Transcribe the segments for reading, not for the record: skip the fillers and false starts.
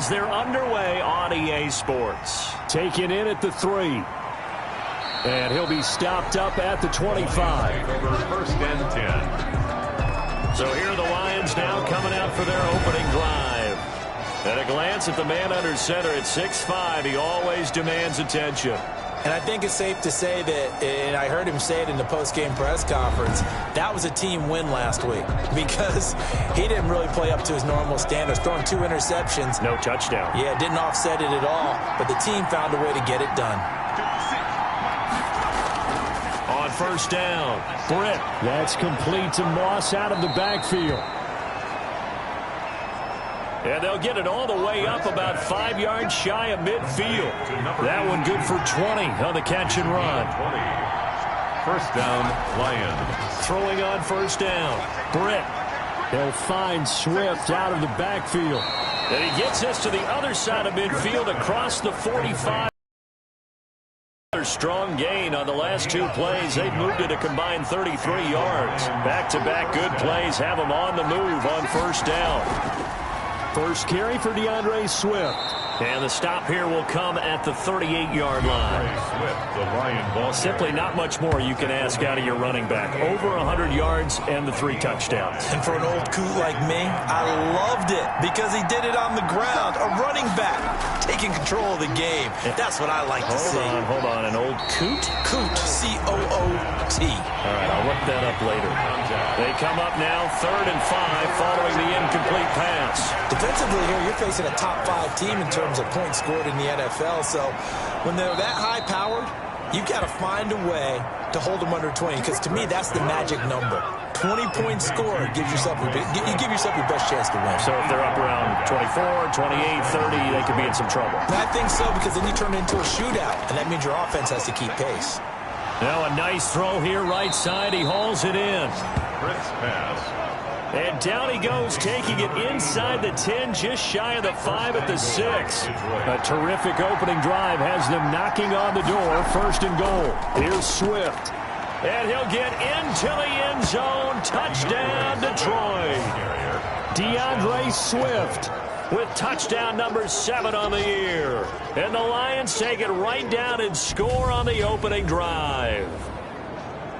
as they're underway on EA Sports. Taken in at the 3. And he'll be stopped up at the 25. Over first and 10. So here are the Lions now coming out for their opening drive. At a glance at the man under center at 6'5", he always demands attention. And I think it's safe to say that, and I heard him say it in the post-game press conference, that was a team win last week because he didn't really play up to his normal standards, throwing 2 interceptions. No touchdown. Yeah, didn't offset it at all, but the team found a way to get it done. On first down, Britt. That's complete to Moss out of the backfield. And they'll get it all the way up about 5 yards shy of midfield. That one good for 20 on the catch and run. First down, Lions. Throwing on first down, Britt. They'll find Swift out of the backfield. And he gets us to the other side of midfield across the 45. Strong gain on the last 2 plays. They've moved it a combined 33 yards. Back-to-back good plays have them on the move on first down. First carry for DeAndre Swift. And the stop here will come at the 38-yard line. Swift, the Lion ball. Simply not much more you can ask out of your running back. Over 100 yards and the 3 touchdowns. And for an old coot like me, I loved it because he did it on the ground. A running back taking control of the game. That's what I like to see. Hold on. An old coot? Coot, C-O-O-T. All right, I'll look that up later. They come up now, 3rd and 5, following the incomplete pass. Defensively here, you're facing a top-5 team in terms of points scored in the NFL. So when they're that high-powered, you've got to find a way to hold them under 20, because to me, that's the magic number. 20 points scored gives yourself you give yourself your best chance to win. So if they're up around 24, 28, 30, they could be in some trouble. I think so, because then you turn it into a shootout, and that means your offense has to keep pace. Now a nice throw here right side. He hauls it in. Britt's pass. And down he goes, taking it inside the 10, just shy of the 5 at the 6. A terrific opening drive has them knocking on the door. 1st and goal. Here's Swift. And he'll get into the end zone. Touchdown, Detroit. DeAndre Swift with touchdown number 7 on the year. And the Lions take it right down and score on the opening drive.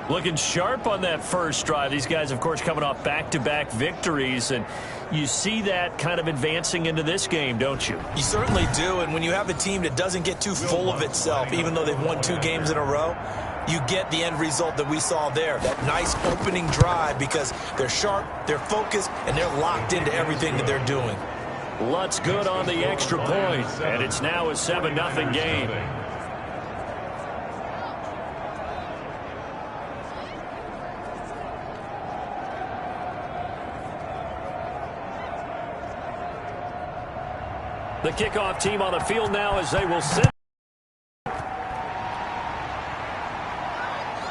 Looking sharp on that first drive. These guys, of course, coming off back-to-back victories, and you see that kind of advancing into this game, don't you? You certainly do, and when you have a team that doesn't get too full of itself, even though they've won 2 games in a row, you get the end result that we saw there, that nice opening drive, because they're sharp, they're focused, and they're locked into everything that they're doing. Lutz good on the extra point, and it's now a 7-0 game. The kickoff team on the field now as they will send.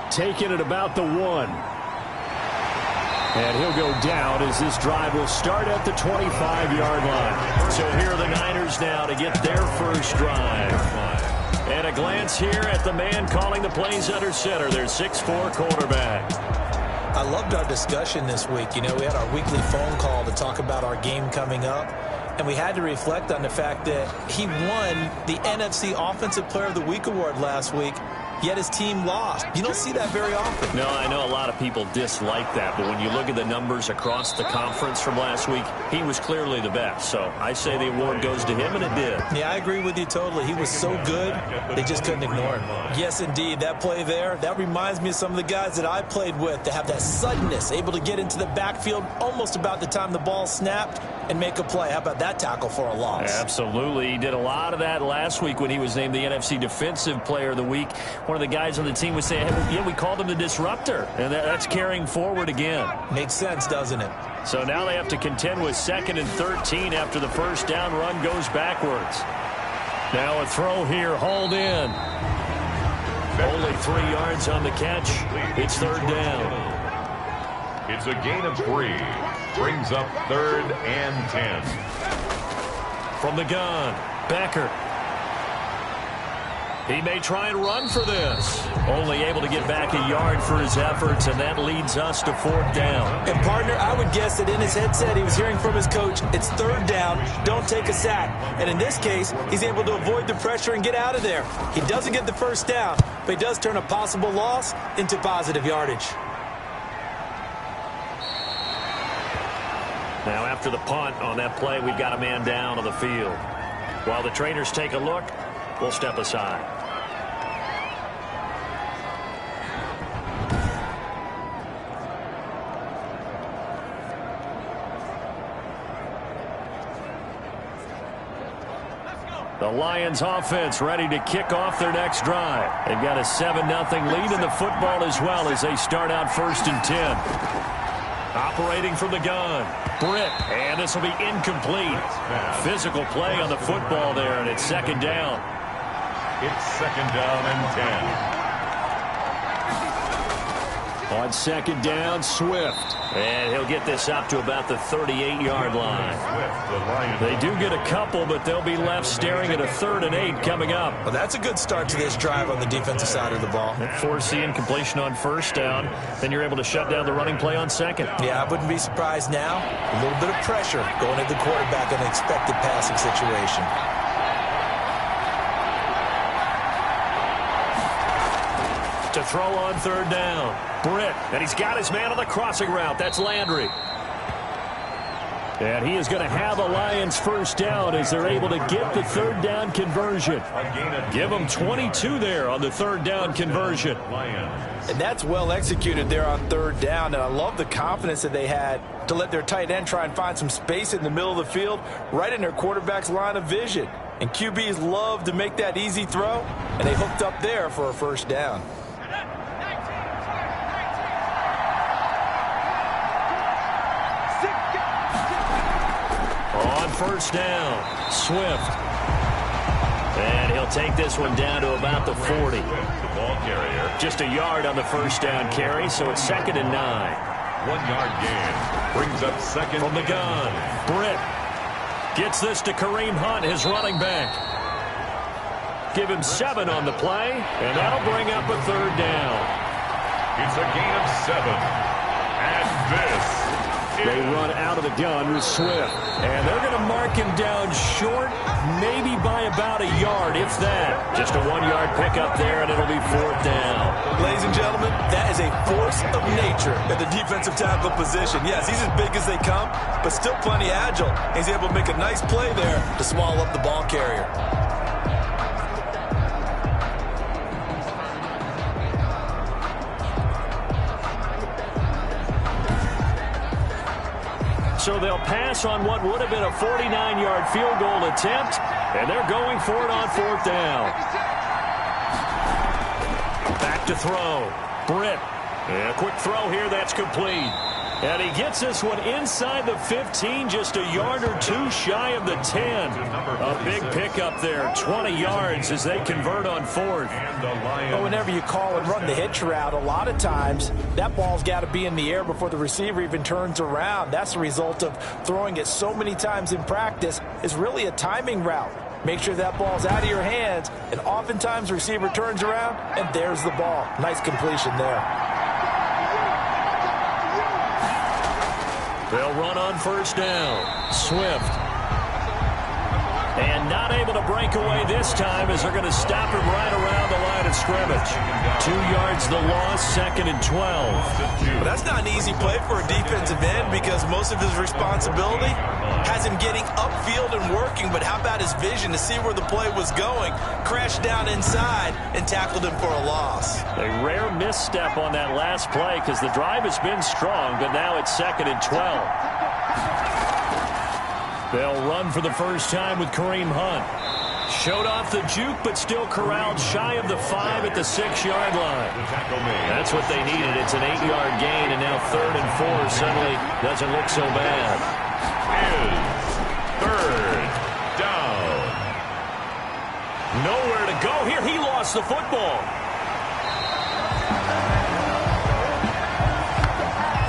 Taking it about the 1. And he'll go down as this drive will start at the 25-yard line. So here are the Niners now to get their first drive. And a glance here at the man calling the plays under center, their 6'4" quarterback. I loved our discussion this week. You know, we had our weekly phone call to talk about our game coming up. And we had to reflect on the fact that he won the NFC Offensive Player of the Week award last week, yet his team lost. You don't see that very often. No, I know a lot of people dislike that, but when you look at the numbers across the conference from last week, he was clearly the best. So I say the award goes to him, and it did. Yeah, I agree with you totally. He was so good, they just couldn't ignore him. Yes, indeed, that play there, that reminds me of some of the guys that I played with to have that suddenness, able to get into the backfield almost about the time the ball snapped and make a play. How about that tackle for a loss? Absolutely. He did a lot of that last week when he was named the NFC Defensive Player of the Week. One of the guys on the team was saying, hey, yeah, we called him the disruptor. And that's carrying forward again. Makes sense, doesn't it? So now they have to contend with 2nd and 13 after the first down run goes backwards. Now a throw here, hauled in. Only 3 yards on the catch. It's 3rd down. It's a gain of 3. Brings up 3rd and 10. From the gun, Becker. He may try and run for this. Only able to get back a yard for his efforts, and that leads us to 4th down. And, partner, I would guess that in his headset he was hearing from his coach, it's 3rd down, don't take a sack. And in this case, he's able to avoid the pressure and get out of there. He doesn't get the 1st down, but he does turn a possible loss into positive yardage. Now, after the punt on that play, we've got a man down on the field. While the trainers take a look, we'll step aside. The Lions offense ready to kick off their next drive. They've got a 7-0 lead in the football as well as they start out 1st and 10. Operating from the gun, Britt, and this will be incomplete. Physical play on the football there, and it's 2nd down. It's 2nd down and 10. On 2nd down, Swift. And he'll get this up to about the 38-yard line. They do get a couple, but they'll be left staring at a 3rd and 8 coming up. Well, that's a good start to this drive on the defensive side of the ball. Force the incompletion on 1st down. Then you're able to shut down the running play on 2nd. Yeah, I wouldn't be surprised now. A little bit of pressure going at the quarterback in an expected passing situation. To throw on 3rd down, Britt, and he's got his man on the crossing route. That's Landry. And he is going to have a Lions 1st down as they're able to get the 3rd down conversion. Give them 22 there on the 3rd down conversion. And that's well executed there on 3rd down, and I love the confidence that they had to let their tight end try and find some space in the middle of the field, right in their quarterback's line of vision. And QBs love to make that easy throw, and they hooked up there for a 1st down. On 1st down, Swift. And he'll take this one down to about the 40. The ball carrier. Just a yard on the 1st down carry, so it's 2nd and 9. 1-yard gain. Brings up 2nd. From the gun, Britt gets this to Kareem Hunt, his running back. Give him 7 on the play, and that'll bring up a 3rd down. It's a gain of 7. And this. They run out of the gun with Swift. And they're going to mark him down short, maybe by about a yard, if that. Just a 1-yard pickup there, and it'll be 4th down. Ladies and gentlemen, that is a force of nature at the defensive tackle position. Yes, he's as big as they come, but still plenty agile. He's able to make a nice play there to swallow up the ball carrier. So they'll pass on what would have been a 49-yard field goal attempt, and they're going for it on 4th down. Back to throw. Britt. And a quick throw here, that's complete. And he gets this one inside the 15, just a yard or 2 shy of the 10. A big pickup there, 20 yards as they convert on 4th. But whenever you call and run the hitch route, a lot of times that ball's got to be in the air before the receiver even turns around. That's the result of throwing it so many times in practice. It's really a timing route. Make sure that ball's out of your hands, and oftentimes the receiver turns around, and there's the ball. Nice completion there. They'll run on 1st down. Swift. And not able to break away this time as they're going to stop him right around the line of scrimmage. 2 yards the loss, 2nd and 12. Well, that's not an easy play for a defensive end because most of his responsibility has him getting upfield and working, but how about his vision to see where the play was going, crashed down inside, and tackled him for a loss. A rare misstep on that last play because the drive has been strong, but now it's 2nd and 12. They'll run for the first time with Kareem Hunt. Showed off the juke, but still corralled shy of the 5 at the 6-yard line. That's what they needed. It's an 8-yard gain, and now 3rd and 4 suddenly doesn't look so bad. Is 3rd down. Nowhere to go here. He lost the football.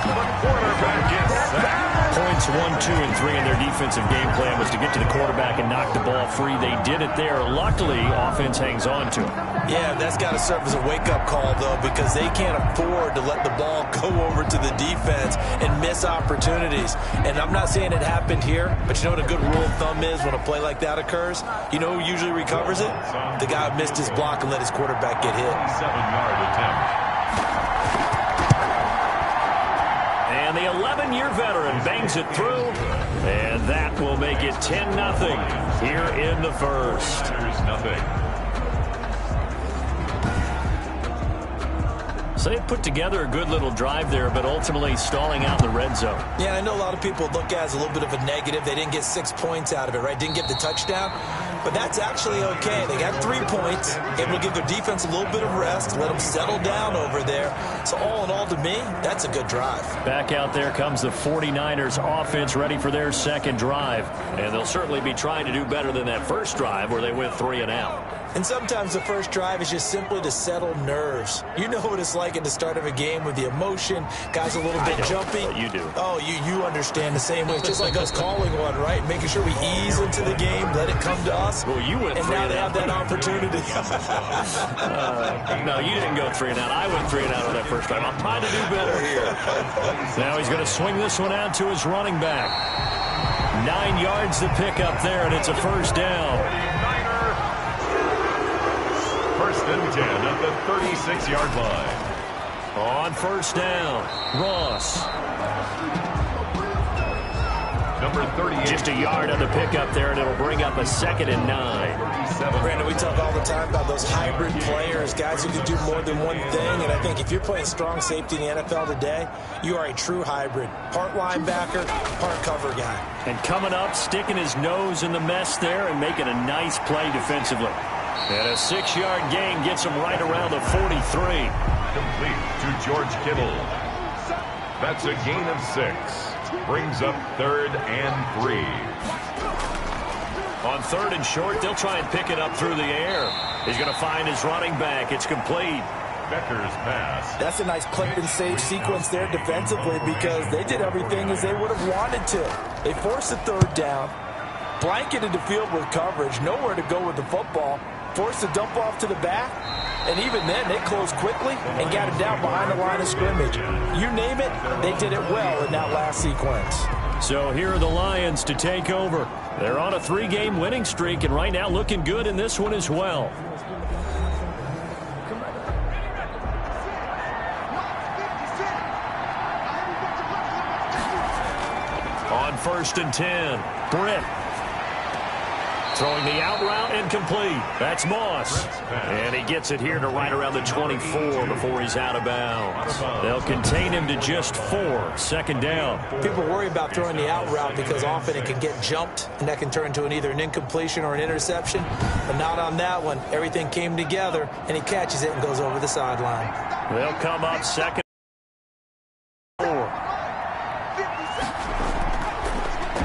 The quarterback is sacked. Points Giants 1, 2, and 3 in their defensive game plan was to get to the quarterback and knock the ball free. They did it there. Luckily, offense hangs on to it. Yeah, that's got to serve as a wake-up call, though, because they can't afford to let the ball go over to the defense and miss opportunities. And I'm not saying it happened here, but you know what a good rule of thumb is when a play like that occurs? You know who usually recovers it? The guy who missed his block and let his quarterback get hit. 7-yard attempt. And the 11-year veteran bangs it through, and that will make it 10-0 here in the first. There's nothing. So they put together a good little drive there, but ultimately stalling out in the red zone. Yeah, I know a lot of people look at it as a little bit of a negative. They didn't get 6 points out of it, right? Didn't get the touchdown. But that's actually okay. They got 3 points. Able to give their defense a little bit of rest, let them settle down over there. So all in all, to me, that's a good drive. Back out there comes the 49ers offense ready for their second drive. And they'll certainly be trying to do better than that first drive where they went 3 and out. And sometimes the first drive is just simply to settle nerves. You know what it's like at the start of a game with the emotion. Guys a little bit jumpy. You do. Oh, you understand the same way. It's just like us calling one, right? Making sure we ease into the game, let it come to us. Well, you went and 3 now and they out. have that opportunity. No, you didn't go 3 and out. I went 3 and out on that first drive. I'm trying to do better here. Now he's going to swing this one out to his running back. 9 yards to pick up there, and it's a first down. First and 10 at the 36-yard line. On first down, Ross. Number 38. Just a yard on the pickup there, and it'll bring up a 2nd and 9. Brandon, we talk all the time about those hybrid players, guys who can do more than one thing. And I think if you're playing strong safety in the NFL today, you are a true hybrid. Part linebacker, part cover guy. And coming up, sticking his nose in the mess there and making a nice play defensively. And a 6-yard gain gets him right around the 43. Complete to George Kittle. That's a gain of 6. Brings up 3rd and 3. On 3rd and short, they'll try and pick it up through the air. He's going to find his running back. It's complete. Becker's pass. That's a nice clip and save sequence there defensively because they did everything as they would have wanted to. They forced the 3rd down, blanketed the field with coverage, nowhere to go with the football, forced the dump off to the back, and even then they closed quickly and got it down behind the line of scrimmage. You name it, they did it well in that last sequence. So here are the Lions to take over. They're on a 3-game winning streak, and right now looking good in this one as well. On 1st and 10, Britt. Throwing the out route incomplete. That's Moss. And he gets it here to right around the 24 before he's out of bounds. They'll contain him to just 4. 2nd down. People worry about throwing the out route because often it can get jumped, and that can turn into either an incompletion or an interception. But not on that one. Everything came together, and he catches it and goes over the sideline. They'll come up 2nd.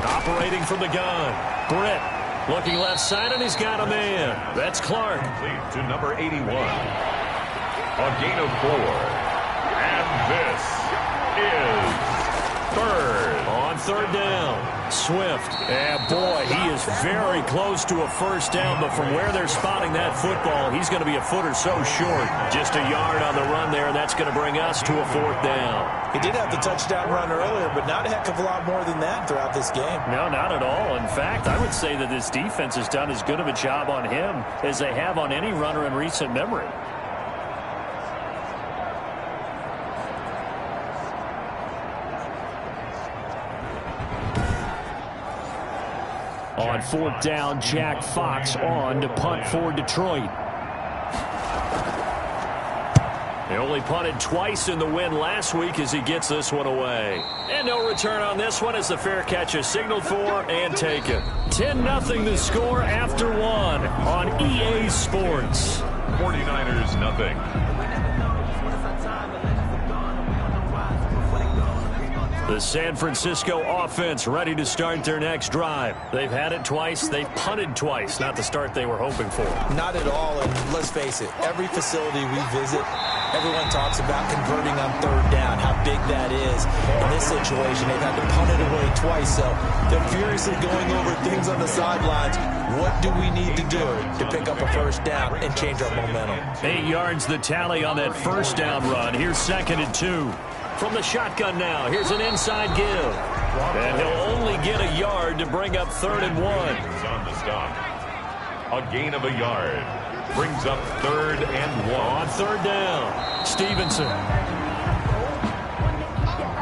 Operating from the gun. Britt. Looking left side, and he's got a man. That's Clark. Complete to number 81. A gain of 4. And this is 3rd. On 3rd down, Swift. And boy, he is very close to a first down, but from where they're spotting that football, he's going to be a foot or so short. Just a yard on the run there, and that's going to bring us to a 4th down. He did have the touchdown run earlier, but not a heck of a lot more than that throughout this game. No, not at all. In fact, I would say that this defense has done as good of a job on him as they have on any runner in recent memory. On 4th down, Jack Fox on to punt for Detroit. They only punted twice in the win last week as he gets this one away. And no return on this one as the fair catch is signaled for and taken. 10-0 the score after 1 on EA Sports. 49ers nothing. The San Francisco offense ready to start their next drive. They've had it twice. They've punted twice. Not the start they were hoping for. Not at all, and let's face it, every facility we visit, Everyone talks about converting on third down, how big that is. In this situation, they've had to punt it away twice, so they're furiously going over things on the sidelines. What do we need to do to pick up a first down and change our momentum? 8 yards the tally on that first down run. Here's 2nd and 2. From the shotgun now, here's an inside give. And he'll only get a yard to bring up 3rd and 1. On the stop. A gain of a yard. Brings up 3rd and 1. On 3rd down, Stevenson.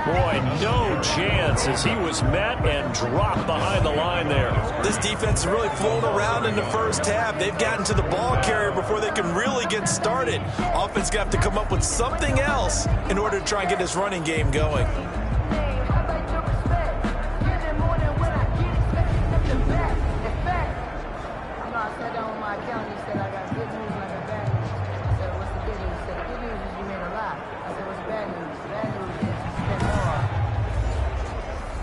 Boy, no chance as he was met and dropped behind the line there. This defense has really flown around in the first half. They've gotten to the ball carrier before they can really get started. Offense going to have to come up with something else in order to try and get this running game going.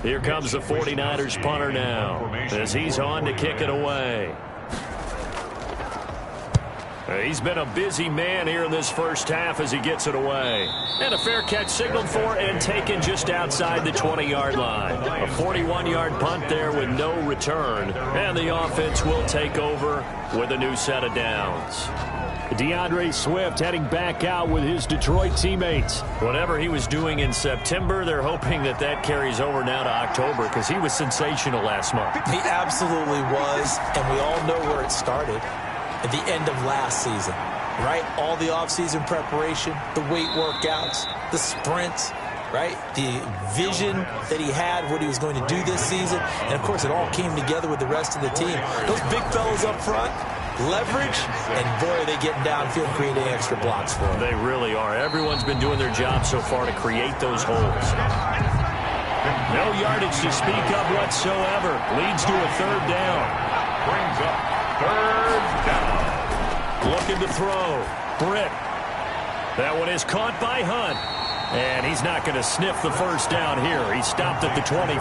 Here comes the 49ers punter now as he's on to kick it away. He's been a busy man here in this first half as he gets it away. And a fair catch signaled for and taken just outside the 20-yard line. A 41-yard punt there with no return. And the offense will take over with a new set of downs. DeAndre Swift heading back out with his Detroit teammates. Whatever he was doing in September, they're hoping that that carries over now to October because he was sensational last month. He absolutely was, and we all know where it started. At the end of last season, right? All the offseason preparation, the weight workouts, the sprints, right? The vision that he had, what he was going to do this season. And, of course, it all came together with the rest of the team. Those big fellas up front, leverage, and, boy, are they getting downfield and creating extra blocks for them. They really are. Everyone's been doing their job so far to create those holes. No yardage to speak of whatsoever. Leads to a 3rd down. Brings up 3rd down. Looking to throw. Britt. That one is caught by Hunt. And he's not going to sniff the first down here. He stopped at the 25.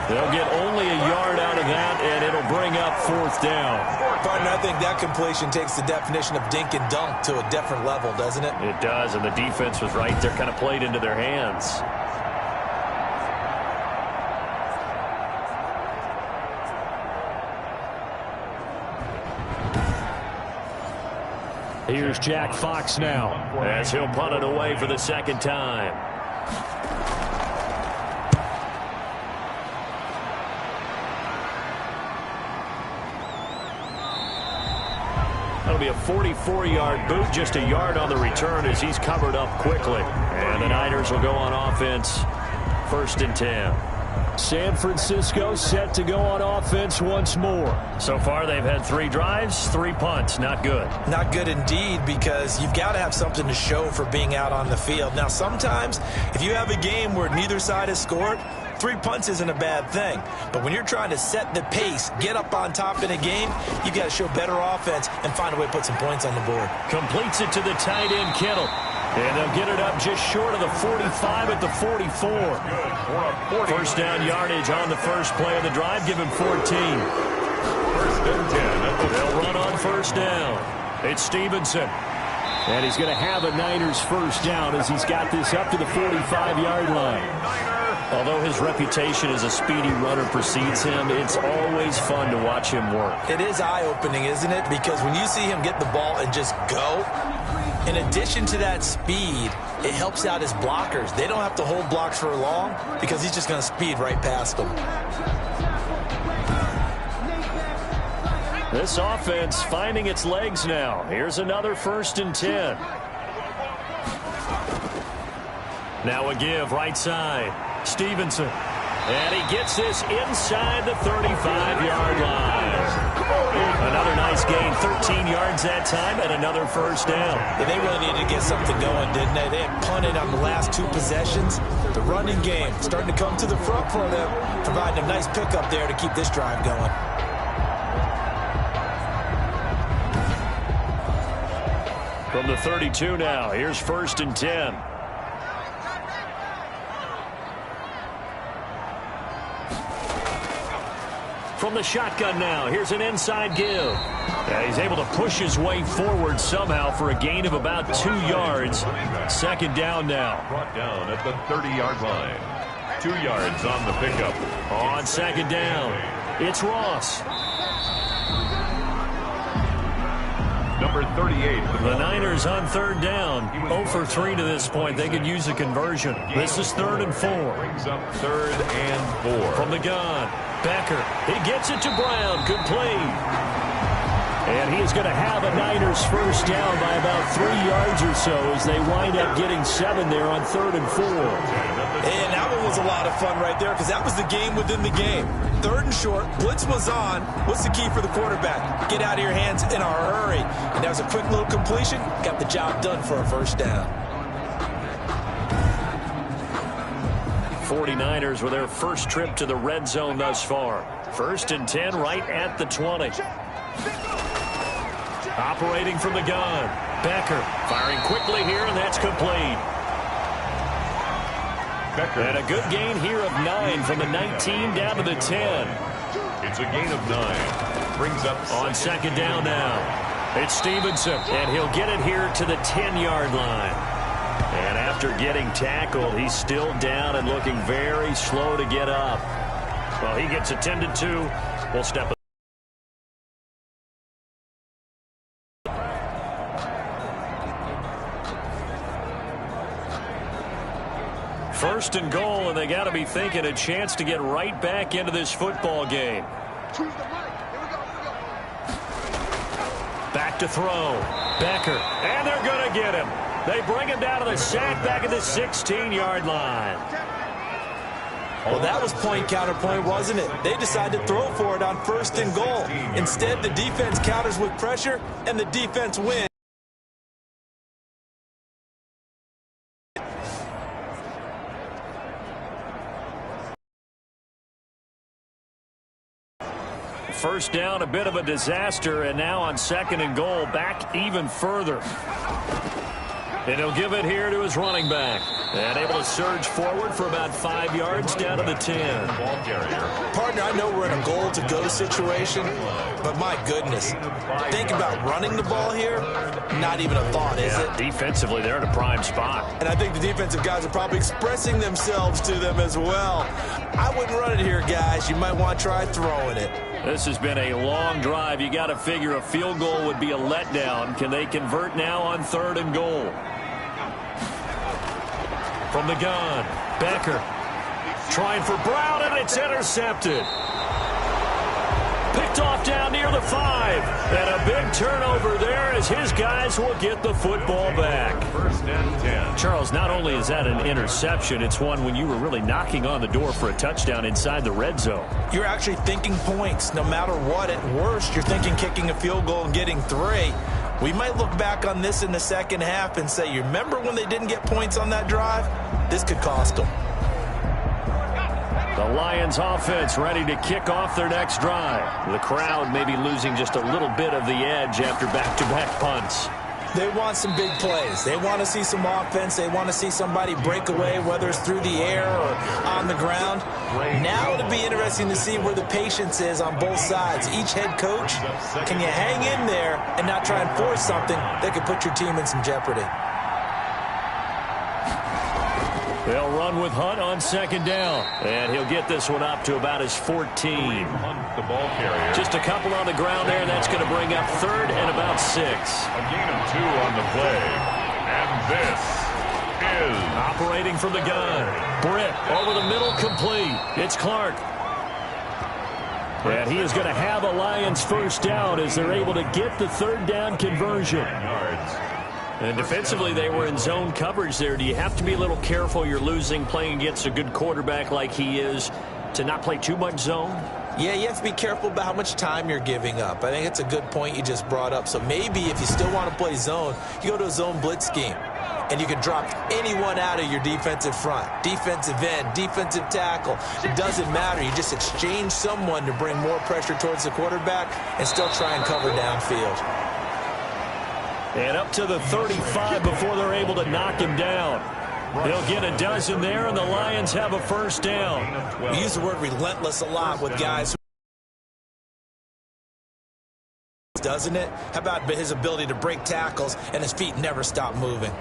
They'll get only a yard out of that, and it'll bring up 4th down. Partner, I think that completion takes the definition of dink and dunk to a different level, doesn't it? It does, and the defense was right there, kind of played into their hands. Here's Jack Fox now as he'll punt it away for the 2nd time. That'll be a 44-yard boot, just a yard on the return as he's covered up quickly. And the Niners will go on offense, 1st and 10. San Francisco set to go on offense once more. So far, they've had 3 drives, 3 punts. Not good. Not good indeed, because you've got to have something to show for being out on the field. Now, sometimes, if you have a game where neither side has scored, 3 punts isn't a bad thing. But when you're trying to set the pace, get up on top in a game, you've got to show better offense and find a way to put some points on the board. Completes it to the tight end, Kittle. And they'll get it up just short of the 45 at the 44. 1st down yardage on the first play of the drive. Give him 14. 1st and 10. They'll run on 1st down. It's Stevenson. And he's going to have a Niners 1st down as he's got this up to the 45-yard line. Although his reputation as a speedy runner precedes him, it's always fun to watch him work. It is eye-opening, isn't it? Because when you see him get the ball and just go, in addition to that speed, it helps out his blockers. They don't have to hold blocks for long because he's just going to speed right past them. This offense finding its legs now. Here's another 1st and 10. Now a give right side. Stevenson. And he gets this inside the 35-yard line. Another nice gain, 13 yards that time, and another 1st down. Yeah, they really needed to get something going, didn't they? They had punted on the last 2 possessions. The running game starting to come to the front for them, providing a nice pickup there to keep this drive going. From the 32 now, here's 1st and 10. From From the shotgun now, here's an inside give. He's able to push his way forward somehow for a gain of about 2 yards. Second down now. Brought down at the 30-yard line. 2 yards on the pickup. On second down, it's Ross. Number 38. The Niners on third down. 0 for 3 to this point. They could use a conversion. This is 3rd and 4. Brings up 3rd and 4. From the gun, Becker. He gets it to Brown. Complete. And he is going to have a Niners first down by about 3 yards or so as they wind up getting 7 there on 3rd and 4. And that one was a lot of fun right there because that was the game within the game. 3rd and short, blitz was on. What's the key for the quarterback? Get out of your hands in a hurry. And that was a quick little completion. Got the job done for a first down. 49ers with their first trip to the red zone thus far. 1st and 10 right at the 20. Operating from the gun. Becker firing quickly here, and that's complete. Becker. And a good gain here of 9 from the 19 down to the 10. It's a gain of 9. Brings up on second down now. It's Stevenson, and he'll get it here to the 10-yard line. And after getting tackled, he's still down and looking very slow to get up. Well, he gets attended to. We'll step aside. First and goal, and they got to be thinking a chance to get right back into this football game. Back to throw. Becker, and they're going to get him. They bring him down to the sack back at the 16-yard line. Well, that was point counterpoint, wasn't it? They decided to throw for it on 1st and goal. Instead, the defense counters with pressure, and the defense wins. First down, a bit of a disaster, and now on 2nd and goal, back even further. And he'll give it here to his running back. And able to surge forward for about 5 yards down to the 10. Ball carrier. Partner, I know we're in a goal-to-go situation, but my goodness, think about running the ball here, not even a thought, is it? Defensively, they're in a prime spot. And I think the defensive guys are probably expressing themselves to them as well. I wouldn't run it here, guys. You might want to try throwing it. This has been a long drive. You got to figure a field goal would be a letdown. Can they convert now on 3rd and goal? From the gun, Becker trying for Brown, and it's intercepted. Picked off down near the 5. And a big turnover there as his guys will get the football back. 1st and 10. Charles, not only is that an interception, it's one when you were really knocking on the door for a touchdown inside the red zone. You're actually thinking points. No matter what, at worst, you're thinking kicking a field goal and getting 3. We might look back on this in the second half and say, you remember when they didn't get points on that drive? This could cost them. The Lions offense ready to kick off their next drive. The crowd may be losing just a little bit of the edge after back-to-back punts. They want some big plays. They want to see some offense. They want to see somebody break away, whether it's through the air or on the ground. Now it'll be interesting to see where the patience is on both sides. Each head coach, can you hang in there and not try and force something that could put your team in some jeopardy? They'll run with Hunt on 2nd down. And he'll get this one up to about his 14. Hunt, the ball carrier. Just a couple on the ground there. That's going to bring up 3rd and about 6. A gain of 2 on the play. And this is operating from the gun. Britt over the middle, complete. It's Clark. And he is going to have a Lions first down as they're able to get the 3rd down conversion. yards. And defensively, they were in zone coverage there. Do you have to be a little careful? You're losing, playing against a good quarterback like he is, to not play too much zone? Yeah, you have to be careful about how much time you're giving up. I think it's a good point you just brought up. So maybe if you still want to play zone, you go to a zone blitz scheme. And you can drop anyone out of your defensive front. Defensive end, defensive tackle. It doesn't matter. You just exchange someone to bring more pressure towards the quarterback and still try and cover downfield. And up to the 35 before they're able to knock him down. They'll get a dozen there, and the Lions have a first down. We use the word relentless a lot with guys who doesn't it? How about his ability to break tackles and his feet never stop moving?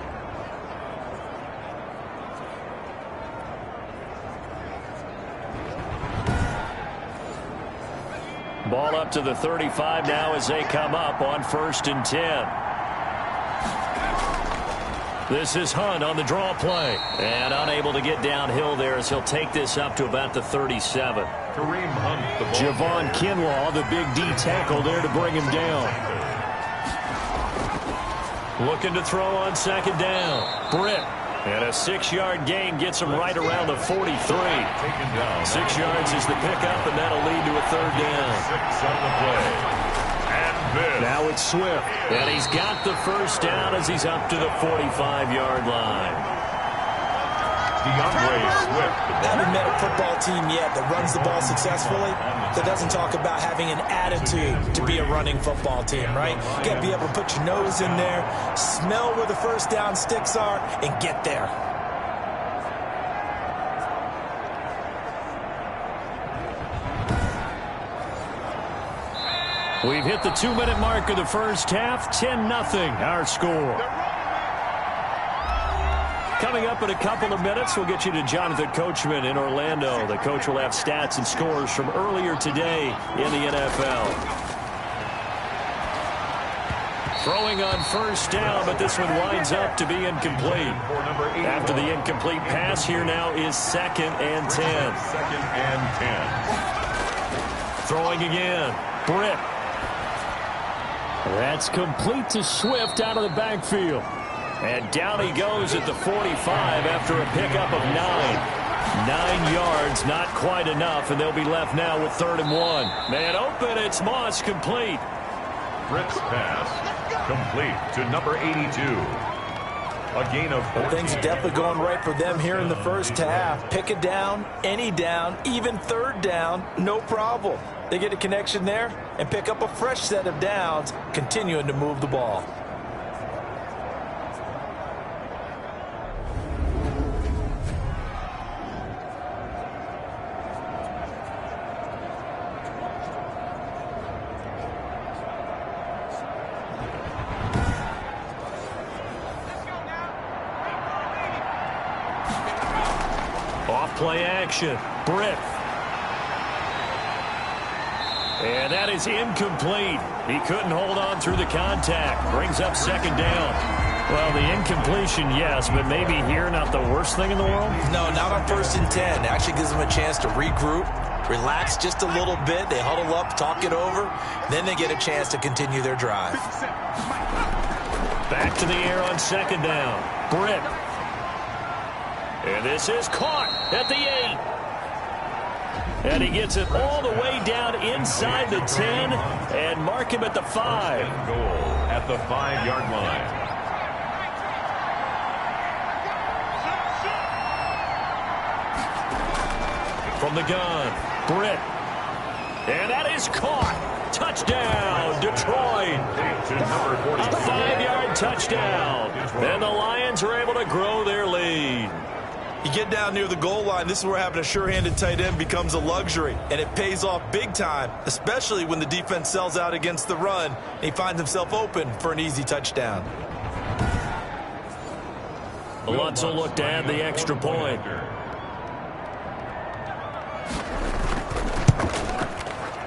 Ball up to the 35 now as they come up on 1st and 10. This is Hunt on the draw play. And unable to get downhill there as he'll take this up to about the 37. Kareem Hunt, the ball Javon Kinlaw, the big D tackle there to bring him down. Looking to throw on 2nd down. Britt. And a 6-yard gain gets him right around the 43. 6 yards is the pickup, and that'll lead to a 3rd down. 6 on the play. And this. Now it's Swift. And he's got the 1st down as he's up to the 45-yard line. Swift. I haven't met a football team yet that runs the ball successfully that doesn't talk about having an attitude to be a running football team, right? You got to be able to put your nose in there, smell where the 1st down sticks are, and get there. We've hit the 2-minute mark of the 1st half. 10-0 our score. Coming up in a couple of minutes, we'll get you to Jonathan Coachman in Orlando. The coach will have stats and scores from earlier today in the NFL. Throwing on 1st down, but this one winds up to be incomplete. After the incomplete pass, here now is 2nd and 10. 2nd and 10. Throwing again. Britt. That's complete to Swift out of the backfield. And down he goes at the 45 after a pickup of 9. 9 yards, not quite enough, and they'll be left now with 3rd and 1. Man open, it's Moss, complete. Britt's pass, complete to number 82. A gain of 14. Things are definitely going right for them here in the 1st half. Pick a down, any down, even 3rd down, no problem. They get a connection there and pick up a fresh set of downs, continuing to move the ball. Play action. Britt. And that is incomplete. He couldn't hold on through the contact. Brings up 2nd down. Well, the incompletion, yes, but maybe here not the worst thing in the world? No, not on 1st and 10. Actually gives them a chance to regroup, relax just a little bit. They huddle up, talk it over. Then they get a chance to continue their drive. Back to the air on 2nd down. Britt. And this is caught at the 8. And he gets it all the way down inside the 10 and mark him at the 5. Goal at the 5-yard line. From the gun, Britt. And that is caught. Touchdown, Detroit. A 5-yard touchdown. And the Lions are able to grow their lead. You get down near the goal line, this is where having a sure-handed tight end becomes a luxury, and it pays off big time, especially when the defense sells out against the run, and he finds himself open for an easy touchdown. Lutz will look to add the extra point.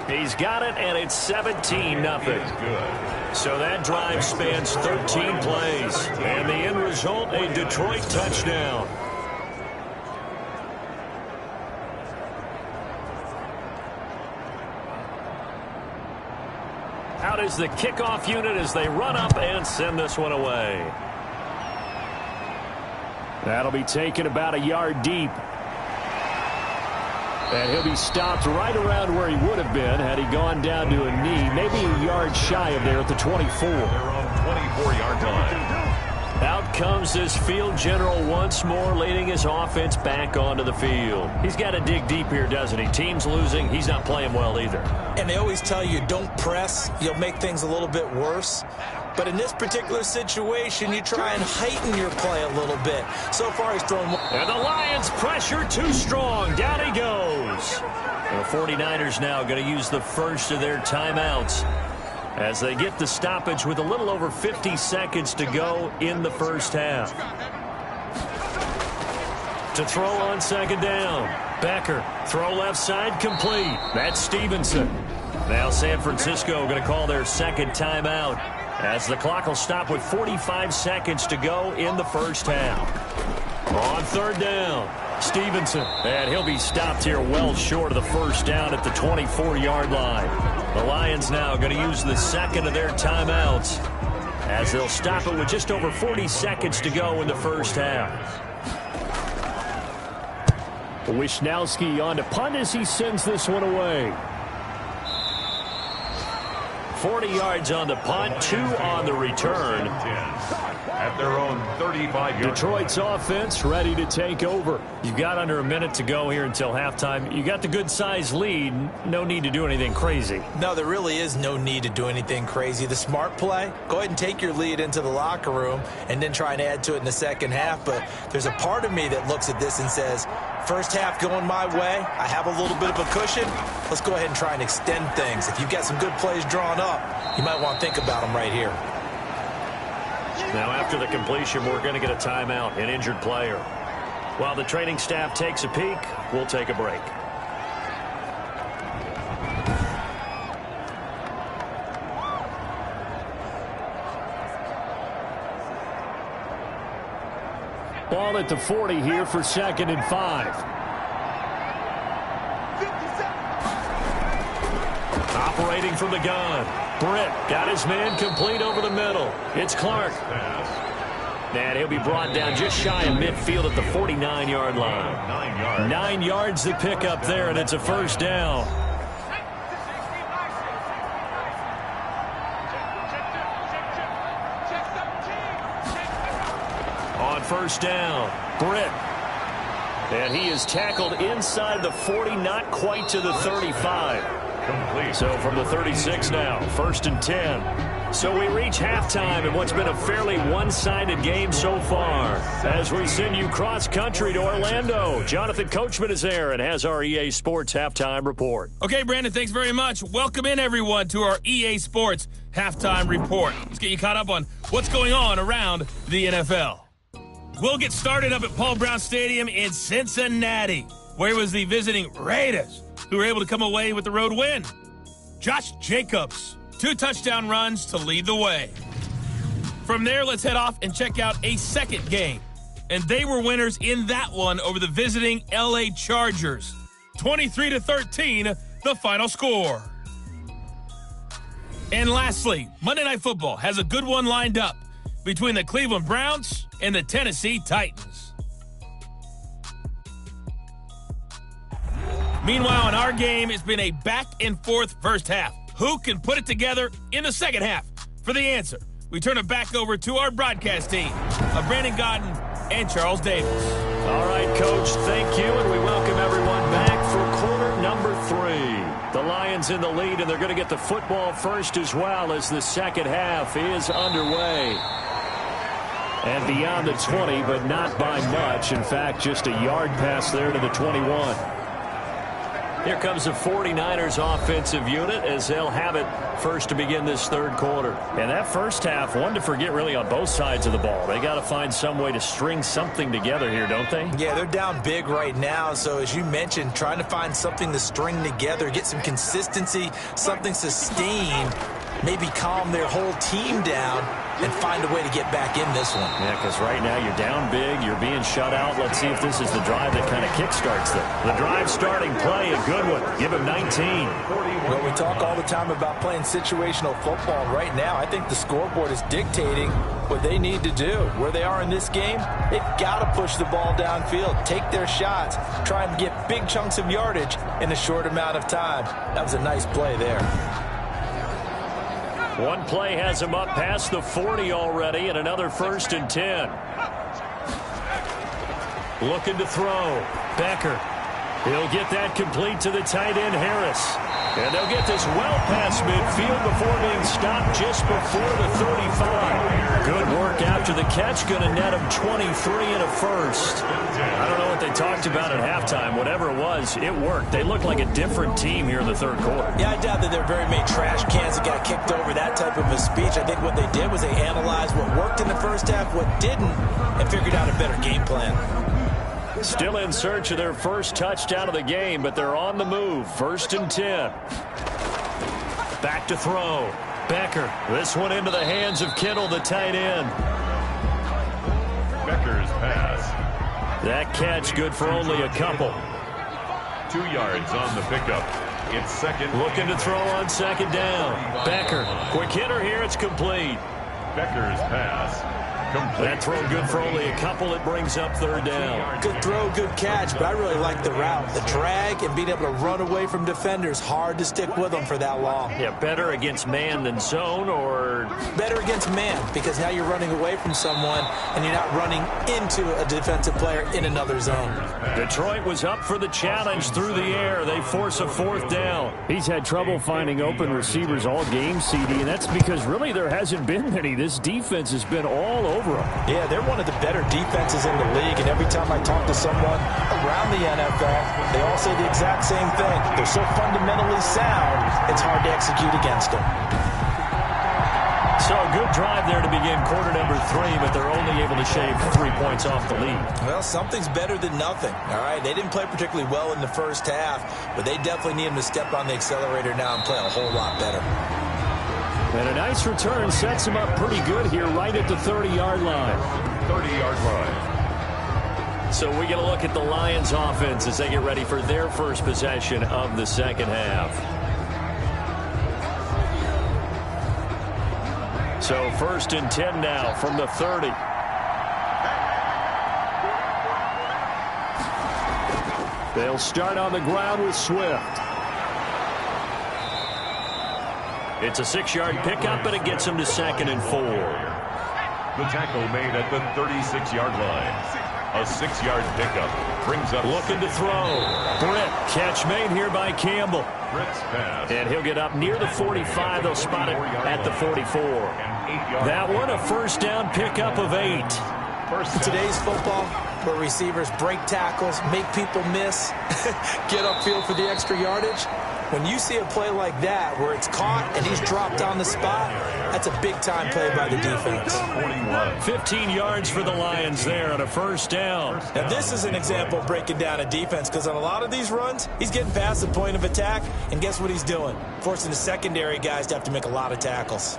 He's got it, and it's 17-0. So that drive spans 13 plays, and the end result, a Detroit touchdown. Out is the kickoff unit as they run up and send this one away. That'll be taken about a yard deep. And he'll be stopped right around where he would have been had he gone down to a knee, maybe a yard shy of there at the 24. They're on 24-yard line. Out comes this field general once more, leading his offense back onto the field. He's got to dig deep here, doesn't he? Team's losing. He's not playing well either. And they always tell you, don't press. You'll make things a little bit worse. But in this particular situation, you try and heighten your play a little bit. So far, he's thrown... And the Lions pressure too strong. Down he goes. And the 49ers now going to use the first of their timeouts. as they get the stoppage with a little over 50 seconds to go in the first half. To throw on second down. Becker, throw left side, complete. That's Stevenson. Now San Francisco going to call their second timeout as the clock will stop with 45 seconds to go in the first half. On third down, Stevenson, and he'll be stopped here well short of the first down at the 24-yard line. The Lions now going to use the second of their timeouts as they'll stop it with just over 40 seconds to go in the first half. Wisnowski on to punt as he sends this one away. 40 yards on the punt, 2 on the return. At their own 35-yard Detroit's offense ready to take over. You've got under a minute to go here until halftime. You got the good-sized lead. No need to do anything crazy. No, there really is no need to do anything crazy. The smart play, go ahead and take your lead into the locker room and then try and add to it in the second half. But there's a part of me that looks at this and says, first half going my way, I have a little bit of a cushion. Let's go ahead and try and extend things. If you've got some good plays drawn up, you might want to think about them right here. Now after the completion, we're going to get a timeout, an injured player. While the training staff takes a peek, we'll take a break. Ball at the 40 here for 2nd and 5. Operating from the gun. Britt got his man complete over the middle. It's Clark. And he'll be brought down just shy of midfield at the 49-yard line. 9 yards to pick up there, and it's a first down. On first down, Britt. And he is tackled inside the 40, not quite to the 35. complete. So from the 36 now, 1st and 10. So we reach halftime in what's been a fairly one-sided game so far. As we send you cross-country to Orlando, Jonathan Coachman is there and has our EA Sports Halftime Report. Okay, Brandon, thanks very much. Welcome in, everyone, to our EA Sports Halftime Report. Let's get you caught up on what's going on around the NFL. We'll get started up at Paul Brown Stadium in Cincinnati, where it was the visiting Raiders who were able to come away with the road win. Josh Jacobs, 2 touchdown runs to lead the way. From there, let's head off and check out a second game. And they were winners in that one over the visiting LA Chargers. 23-13, the final score. And lastly, Monday Night Football has a good one lined up between the Cleveland Browns and the Tennessee Titans. Meanwhile, in our game, it's been a back-and-forth first half. Who can put it together in the second half? For the answer, we turn it back over to our broadcast team of Brandon Godden and Charles Davis. All right, Coach, thank you, and we welcome everyone back for quarter number 3. The Lions in the lead, and they're going to get the football first as well as the second half is underway. And beyond the 20, but not by much. In fact, just a yard pass there to the 21. Here comes the 49ers offensive unit as they'll have it first to begin this third quarter. And that first half, one to forget really on both sides of the ball. They got to find some way to string something together here, don't they? Yeah, they're down big right now. So as you mentioned, trying to find something to string together, get some consistency, something sustained, maybe calm their whole team down and find a way to get back in this one. Yeah, because right now you're down big, you're being shut out. Let's see if this is the drive that kind of kickstarts them. The drive starting play, a good one. Give him 19. Well, we talk all the time about playing situational football. Right now, I think the scoreboard is dictating what they need to do. Where they are in this game, they've got to push the ball downfield, take their shots, try and get big chunks of yardage in a short amount of time. That was a nice play there. One play has him up past the 40 already, and another 1st and 10. Looking to throw. Becker. He'll get that complete to the tight end, Harris. And they'll get this well past midfield before being stopped just before the 35. Good work after the catch. Going to net him 23 and a first. I don't know what they talked about at halftime. Whatever it was, it worked. They looked like a different team here in the third quarter. Yeah, I doubt that there are very many trash cans that got kicked over, that type of a speech. I think what they did was they analyzed what worked in the first half, what didn't, and figured out a better game plan. Still in search of their first touchdown of the game, but they're on the move. 1st and 10. Back to throw. Becker. This one into the hands of Kittle, the tight end. Becker's pass. That catch good for only a couple. 2 yards on the pickup. It's second. Looking to throw on second down. Becker. Quick hitter here. It's complete. Becker's pass. Complete. That throw good for only a couple. It brings up 3rd down. Good throw, good catch, but I really like the route. The drag and being able to run away from defenders. Hard to stick with them for that long. Yeah, better against man than zone, or better against man, because now you're running away from someone and you're not running into a defensive player in another zone. Detroit was up for the challenge through the air. They force a 4th down. He's had trouble finding open receivers all game, CD, and that's because really there hasn't been many. This defense has been all over. Yeah, they're one of the better defenses in the league, and every time I talk to someone around the NFL, they all say the exact same thing. They're so fundamentally sound, it's hard to execute against them. So a good drive there to begin quarter number 3, but they're only able to shave 3 points off the lead. Well, something's better than nothing, all right? They didn't play particularly well in the first half, but they definitely need them to step on the accelerator now and play a whole lot better. And a nice return sets him up pretty good here right at the 30-yard line. 30-yard line. So we get a look at the Lions offense as they get ready for their first possession of the second half. So 1st and 10 now from the 30. They'll start on the ground with Swift. It's a 6-yard pickup, but it gets him to 2nd and 4. The tackle made at the 36-yard line. A 6-yard pickup brings up. Looking to throw. Britt. Catch made here by Campbell. Britt's pass. And he'll get up near the 45. They'll spot it at the 44. That one a 1st down pickup of 8. In today's football, where receivers break tackles, make people miss, get upfield for the extra yardage, when you see a play like that where it's caught and he's dropped on the spot, that's a big-time play by the defense. 15 yards for the Lions there on a 1st down. Now, this is an example of breaking down a defense, because on a lot of these runs, he's getting past the point of attack, and guess what he's doing? Forcing the secondary guys to have to make a lot of tackles.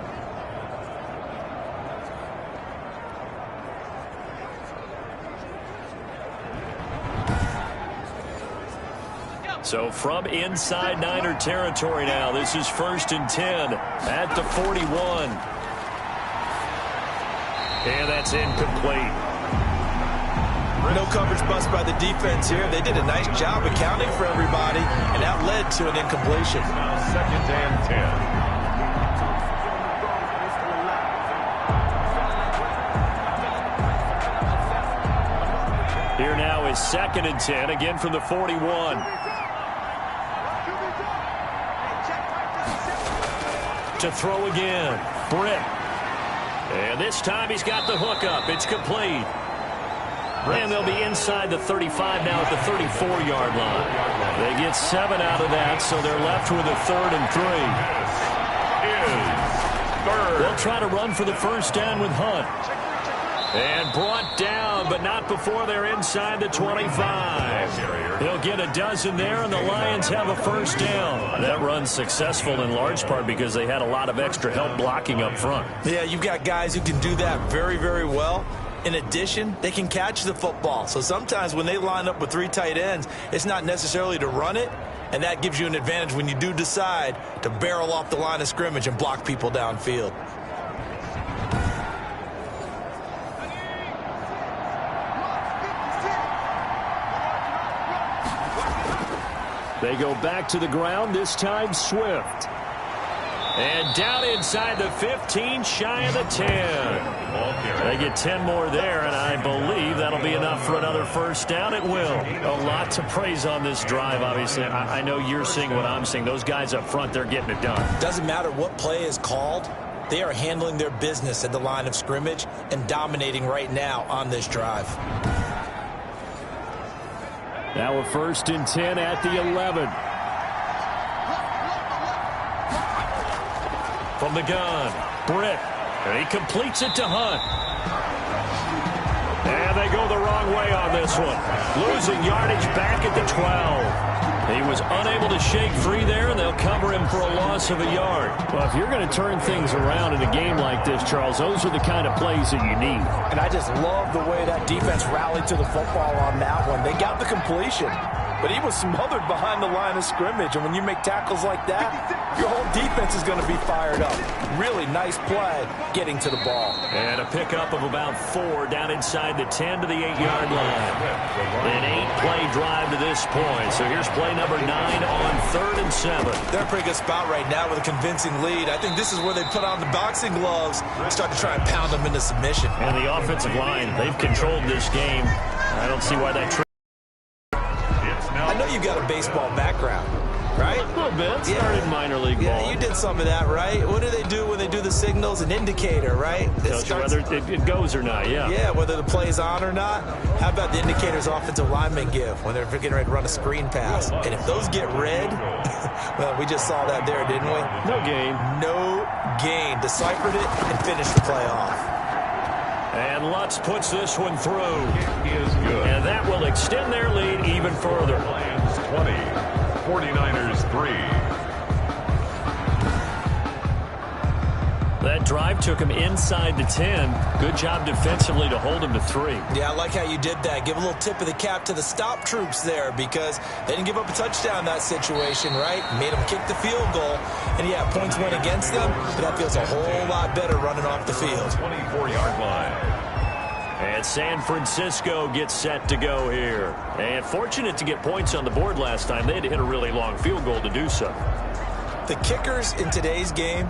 So from inside Niner territory now, this is 1st and 10 at the 41. And that's incomplete. No coverage bust by the defense here. They did a nice job accounting for everybody, and that led to an incompletion. Now 2nd and 10. Here now is 2nd and 10, again from the 41. To throw again. Britt. And this time he's got the hook up. It's complete. And they'll be inside the 35 now at the 34-yard line. They get 7 out of that, so they're left with a 3rd and 3. They'll try to run for the 1st down with Hunt. And brought down, but not before they're inside the 25. He'll get a dozen there, and the Lions have a 1st down. That run's successful in large part because they had a lot of extra help blocking up front. Yeah, you've got guys who can do that very, very well. In addition, they can catch the football. So sometimes when they line up with 3 tight ends, it's not necessarily to run it, and that gives you an advantage when you do decide to barrel off the line of scrimmage and block people downfield. They go back to the ground, this time Swift. And down inside the 15, shy of the 10. They get 10 more there, and I believe that'll be enough for another first down. It will. A lot to praise on this drive, obviously. I know you're seeing what I'm seeing. Those guys up front, they're getting it done. Doesn't matter what play is called. They are handling their business at the line of scrimmage and dominating right now on this drive. Now a first and 10 at the 11. From the gun, Britt. And he completes it to Hunt. And they go the wrong way on this one. Losing yardage back at the 12. He was unable to shake free there, and they'll cover him for a loss of a yard. Well, if you're going to turn things around in a game like this, Charles, those are the kind of plays that you need. And I just love the way that defense rallied to the football on that one. They got the completion, but he was smothered behind the line of scrimmage. And when you make tackles like that, your whole defense is going to be fired up. Really nice play getting to the ball. And a pickup of about 4 down inside the 10 to the 8-yard line. An 8-play drive to this point. So here's play number 9 on 3rd and 7. They're in a pretty good spot right now with a convincing lead. I think this is where they put on the boxing gloves and start to try and pound them into submission. And the offensive line, they've controlled this game. I don't see why that. I know you've got a baseball background, right? A little bit. Started minor league ball. Yeah, you did some of that, right? What do they do when they do the signals? An indicator, right? Tells you whether it goes or not, yeah. Yeah, whether the play's on or not. How about the indicators offensive linemen give when they're getting ready to run a screen pass? And if those get red, well, we just saw that there, didn't we? No gain. No gain. Deciphered it and finished the play off. And Lutz puts this one through. He is good. And that will extend their lead even further. Lions 20, 49ers 3. That drive took him inside the 10. Good job defensively to hold him to 3. Yeah, I like how you did that. Give a little tip of the cap to the stop troops there because they didn't give up a touchdown in that situation, right? Made them kick the field goal. And, yeah, points went against them, but that feels a whole lot better running off the field. 24-yard line. And San Francisco gets set to go here. And fortunate to get points on the board last time. They had to hit a really long field goal to do so. The kickers in today's game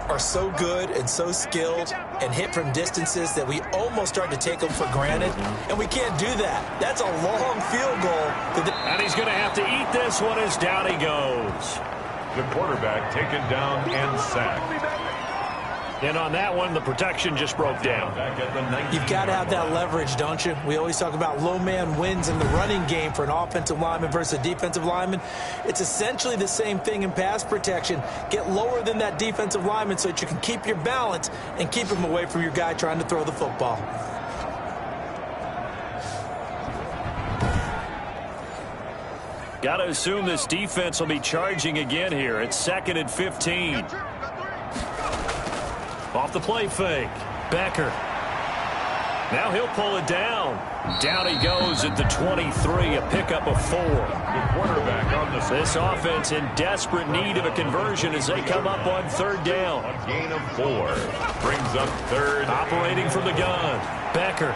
are so good and so skilled and hit from distances that we almost start to take them for granted, and we can't do that. That's a long field goal. And he's going to have to eat this one as down he goes. The quarterback taken down and sacked. And on that one, the protection just broke down. You've got to have that leverage, don't you? We always talk about low man wins in the running game for an offensive lineman versus a defensive lineman. It's essentially the same thing in pass protection. Get lower than that defensive lineman so that you can keep your balance and keep him away from your guy trying to throw the football. Got to assume this defense will be charging again here. It's 2nd and 15. Off the play fake. Becker. Now he'll pull it down. Down he goes at the 23, a pickup of 4. The quarterback on this offense in desperate need of a conversion as they come up on 3rd down. A gain of 4. Brings up 3rd. Operating from the gun. Becker.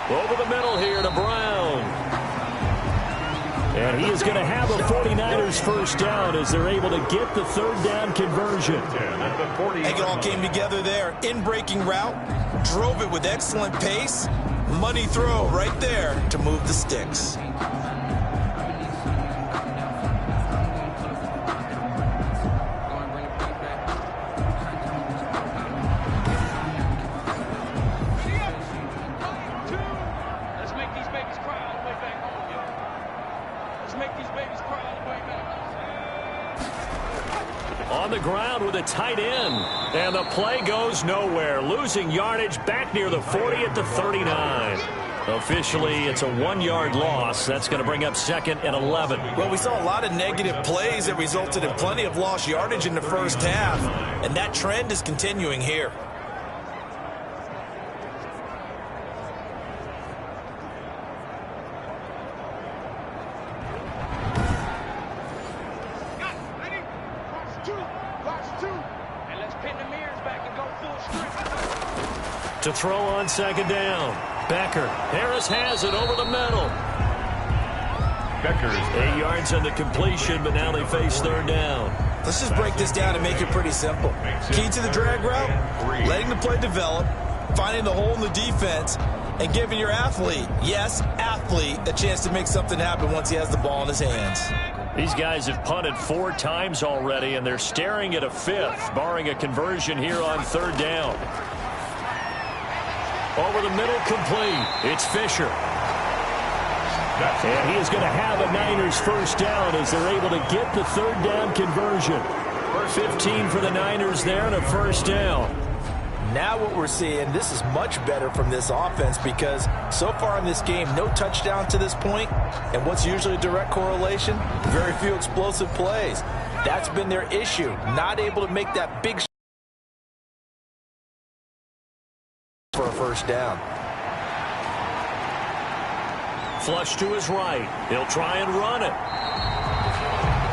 Over the middle here to Brown. And he is going to have a 49ers first down as they're able to get the 3rd down conversion. It all came together there. In-breaking route. Drove it with excellent pace. Money throw right there to move the sticks. On the ground with a tight end. And the play goes nowhere. Losing yardage back near the 40 at the 39. Officially, it's a 1-yard loss. That's going to bring up 2nd and 11. Well, we saw a lot of negative plays that resulted in plenty of lost yardage in the first half. And that trend is continuing here. To throw on 2nd down. Becker. Harris has it over the middle. Becker's 8 yards on the completion, but now they face 3rd down. Let's just break this down and make it pretty simple. Key to the drag route, letting the play develop, finding the hole in the defense, and giving your athlete, yes, athlete, a chance to make something happen once he has the ball in his hands. These guys have punted 4 times already, and they're staring at a 5th, barring a conversion here on 3rd down. Over the middle, complete. It's Fisher. And he is going to have a Niners first down as they're able to get the 3rd down conversion. 15 for the Niners there and a first down. Now what we're seeing, this is much better from this offense because so far in this game, no touchdown to this point, and what's usually a direct correlation? Very few explosive plays. That's been their issue, not able to make that big for a first down. Flush to his right. He'll try and run it.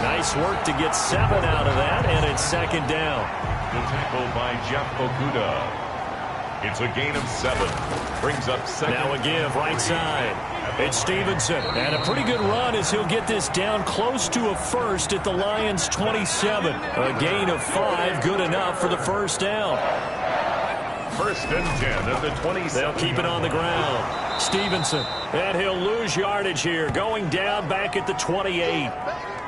Nice work to get 7 out of that, and it's 2nd down. The tackle by Jeff Okuda. It's a gain of 7. Brings up 2nd. Now a give right side. It's Stevenson. And a pretty good run as he'll get this down close to a first at the Lions' 27. A gain of 5, good enough for the first down. 1st and 10 at the 27. They'll keep it on the ground. Stevenson. And he'll lose yardage here. Going down back at the 28.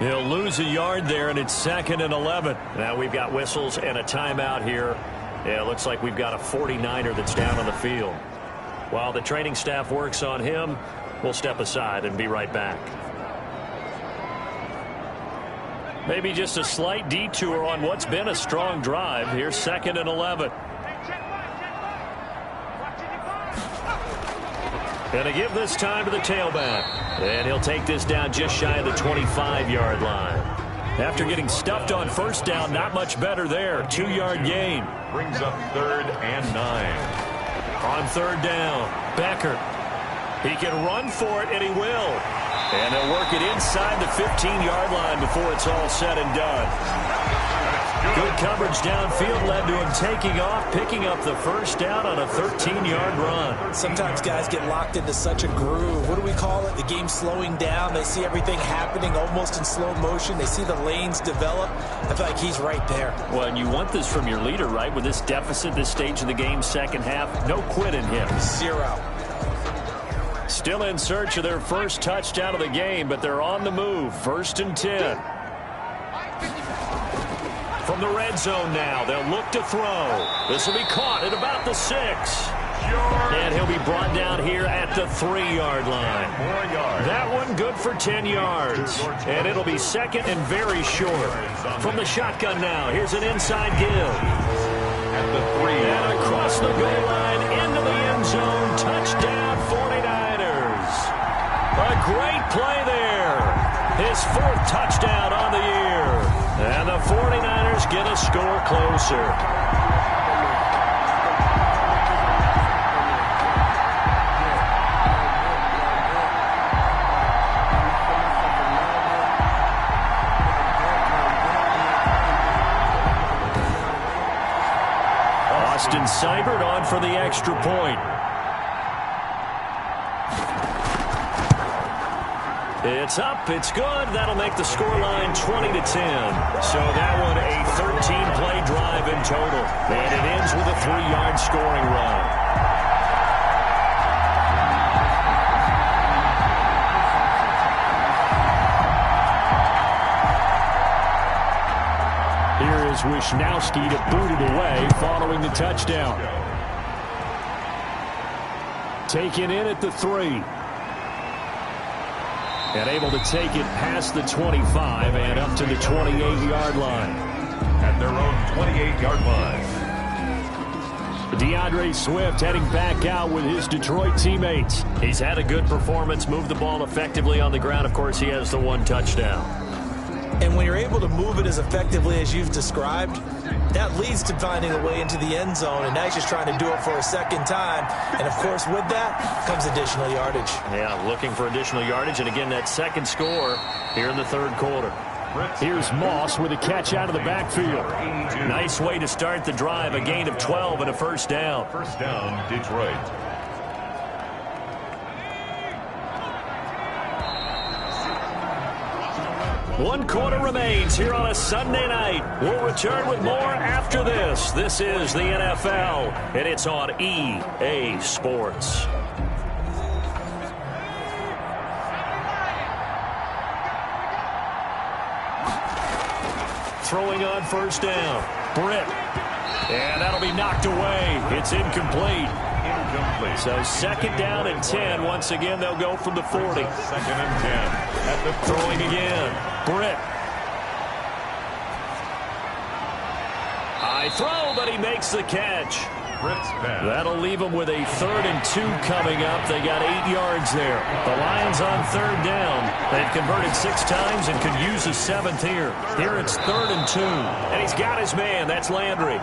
He'll lose a yard there, and it's 2nd and 11. Now we've got whistles and a timeout here. Yeah, it looks like we've got a 49er that's down on the field. While the training staff works on him, we'll step aside and be right back. Maybe just a slight detour on what's been a strong drive. Here's 2nd and 11. And to give this time to the tailback. And he'll take this down just shy of the 25-yard line. After getting stuffed on first down, not much better there. 2-yard gain. Brings up 3rd and 9. On 3rd down, Becker. He can run for it, and he will. And he'll work it inside the 15-yard line before it's all said and done. Good coverage downfield led to him taking off, picking up the first down on a 13-yard run. Sometimes guys get locked into such a groove. What do we call it? The game's slowing down. They see everything happening almost in slow motion. They see the lanes develop. I feel like he's right there. Well, and you want this from your leader, right? With this deficit, this stage of the game, second half, no quit in him. 0. Still in search of their first touchdown of the game, but they're on the move. 1st and 10. From the red zone now, they'll look to throw. This will be caught at about the 6. And he'll be brought down here at the 3-yard line. 4 yards. That one good for 10 yards. And it'll be 2nd and very short. From the shotgun now, here's an inside give. At the 3. And across the goal line, into the end zone. Touchdown, 49ers. A great play there. His 4th touchdown on the year. And the 49ers get a score closer. Austin Seibert on for the extra point. It's up, it's good. That'll make the scoreline 20-10. So that one a 13-play drive in total. And it ends with a 3-yard scoring run. Here is Wisnowski to boot it away following the touchdown. Taken in at the 3. And able to take it past the 25 and up to the 28-yard line. At their own 28-yard line. DeAndre Swift heading back out with his Detroit teammates. He's had a good performance, moved the ball effectively on the ground. Of course, he has the 1 touchdown. And when you're able to move it as effectively as you've described, that leads to finding a way into the end zone, and now he's just trying to do it for a 2nd time. And, of course, with that comes additional yardage. Yeah, looking for additional yardage, and again, that 2nd score here in the 3rd quarter. Here's Moss with a catch out of the backfield. Nice way to start the drive, a gain of 12 and a first down. First down, Detroit. 1 quarter remains here on a Sunday night. We'll return with more after this. This is the NFL, and it's on EA Sports. Throwing on first down. Britt. And that'll be knocked away. It's incomplete. So second down and 10. Once again, they'll go from the 40. Second and 10. At the throwing again. Britt. High throw, but he makes the catch. That'll leave them with a 3rd and 2 coming up. They got 8 yards there. The Lions on 3rd down. They've converted 6 times and could use a 7th here. Here it's 3rd and 2. And he's got his man. That's Landry.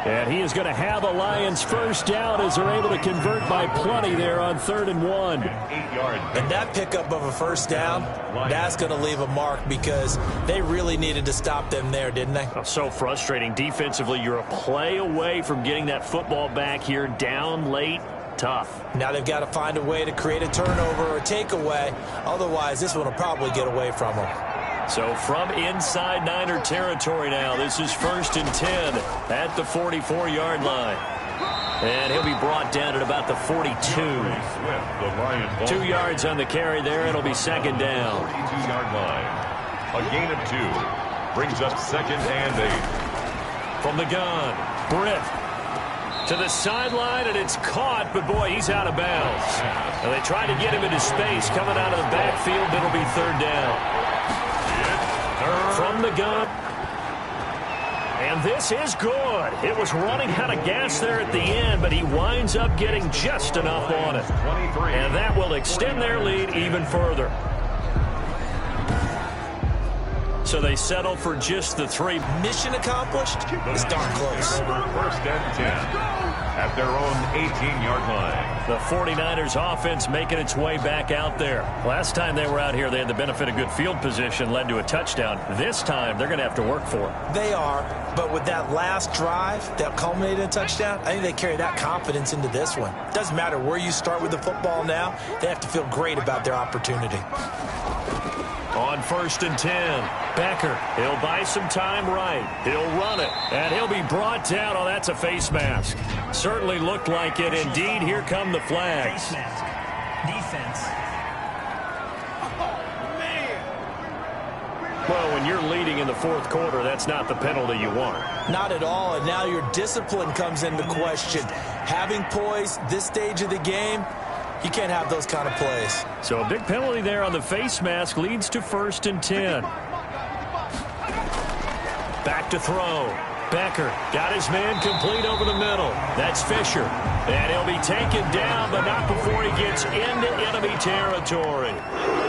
And he is going to have a Lions first down as they're able to convert by plenty there on 3rd and 1. 8 yards. And that pickup of a first down, that's going to leave a mark because they really needed to stop them there, didn't they? Oh, so frustrating. Defensively, you're a play away from getting that football back here, down late. Tough. Now they've got to find a way to create a turnover or a takeaway. Otherwise, this one will probably get away from them. So from inside Niner territory now, this is 1st and 10 at the 44-yard line. And he'll be brought down at about the 42. 2 yards on the carry there. It'll be second down. 42-yard line. A gain of 2. Brings up 2nd and 8. From the gun, Britt. To the sideline, and it's caught, but boy, he's out of bounds. And they try to get him into space coming out of the backfield, but it'll be 3rd down. From the gun. And this is good. It was running out of gas there at the end, but he winds up getting just enough on it. And that will extend their lead even further. So they settle for just the 3. Mission accomplished? It's darn close. 1st and 10 at their own 18-yard line. The 49ers offense making its way back out there. Last time they were out here, they had the benefit of good field position, led to a touchdown. This time, they're going to have to work for it. They are, but with that last drive that culminated in a touchdown, I think they carry that confidence into this one. Doesn't matter where you start with the football now, they have to feel great about their opportunity. On 1st and 10, Becker, he'll buy some time right. He'll run it, and he'll be brought down. Oh, that's a face mask. Certainly looked like it. Indeed, here come the flags. Face mask. Defense. Well, when you're leading in the 4th quarter, that's not the penalty you want. Not at all, and now your discipline comes into question. Having poise this stage of the game, you can't have those kind of plays. So a big penalty there on the face mask leads to 1st and 10. Back to throw. Becker got his man complete over the middle. That's Fisher. And he'll be taken down, but not before he gets into enemy territory.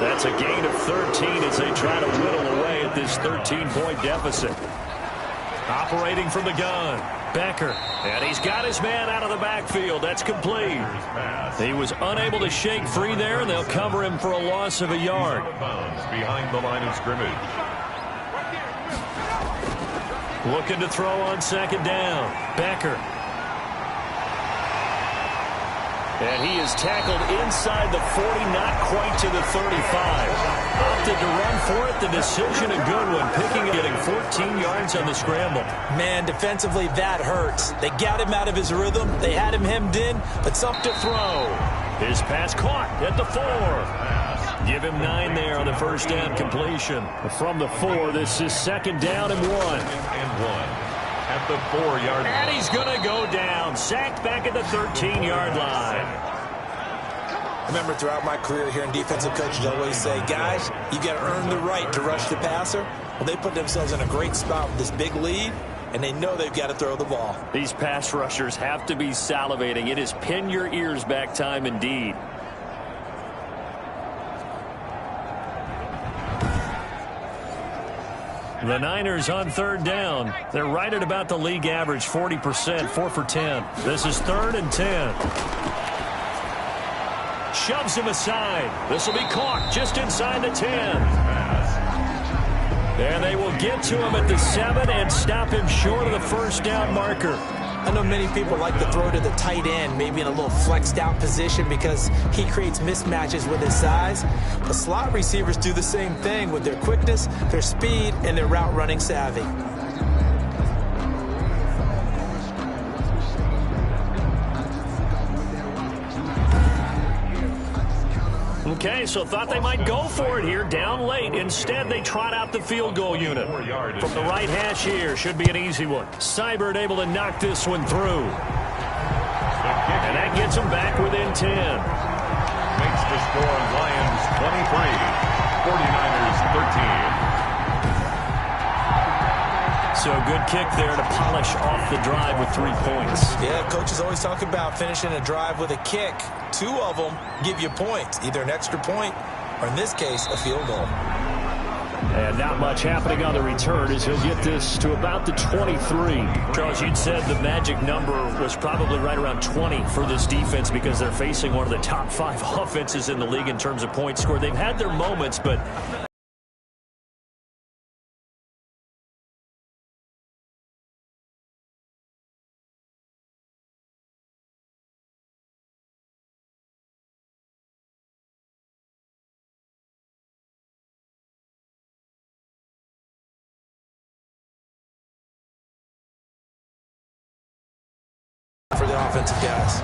That's a gain of 13 as they try to whittle away at this 13-point deficit. Operating from the gun. Becker, and he's got his man out of the backfield. That's complete. He was unable to shake free there, and they'll cover him for a loss of a yard. Behind the line of scrimmage. Looking to throw on 2nd down. Becker. And he is tackled inside the 40, not quite to the 35. Opted to run for it. The decision a good one. Getting 14 yards on the scramble. Man, defensively, that hurts. They got him out of his rhythm. They had him hemmed in, but something to throw. His pass caught at the 4. Give him 9 there on the first down completion. From the 4, this is 2nd down and 1. At the 4-yard line. And he's going to go down. Sacked back at the 13-yard line. I remember throughout my career hearing defensive coaches always say, guys, you got to earn the right to rush the passer. Well, they put themselves in a great spot with this big lead, and they know they've got to throw the ball. These pass rushers have to be salivating. It is pin your ears back time indeed. The Niners on 3rd down. They're right at about the league average, 40%, 4 for 10. This is 3rd and 10. Shoves him aside. This will be caught just inside the 10. And they will get to him at the 7 and stop him short of the first down marker. I know many people like to throw to the tight end, maybe in a little flexed out position because he creates mismatches with his size. But slot receivers do the same thing with their quickness, their speed, and their route running savvy. Okay, so thought they might go for it here, down late. Instead, they trot out the field goal unit. From the right hash here, should be an easy one. Seibert able to knock this one through. And that gets them back within 10. Makes the score Lions 23, 49ers 13. So good kick there to polish off the drive with 3 points. Yeah, coaches always talk about finishing a drive with a kick. 2 of them give you points, either an extra point or, in this case, a field goal. And not much happening on the return as he'll get this to about the 23. Charles, you'd said the magic number was probably right around 20 for this defense because they're facing one of the top 5 offenses in the league in terms of points scored. They've had their moments, but For the offensive guys.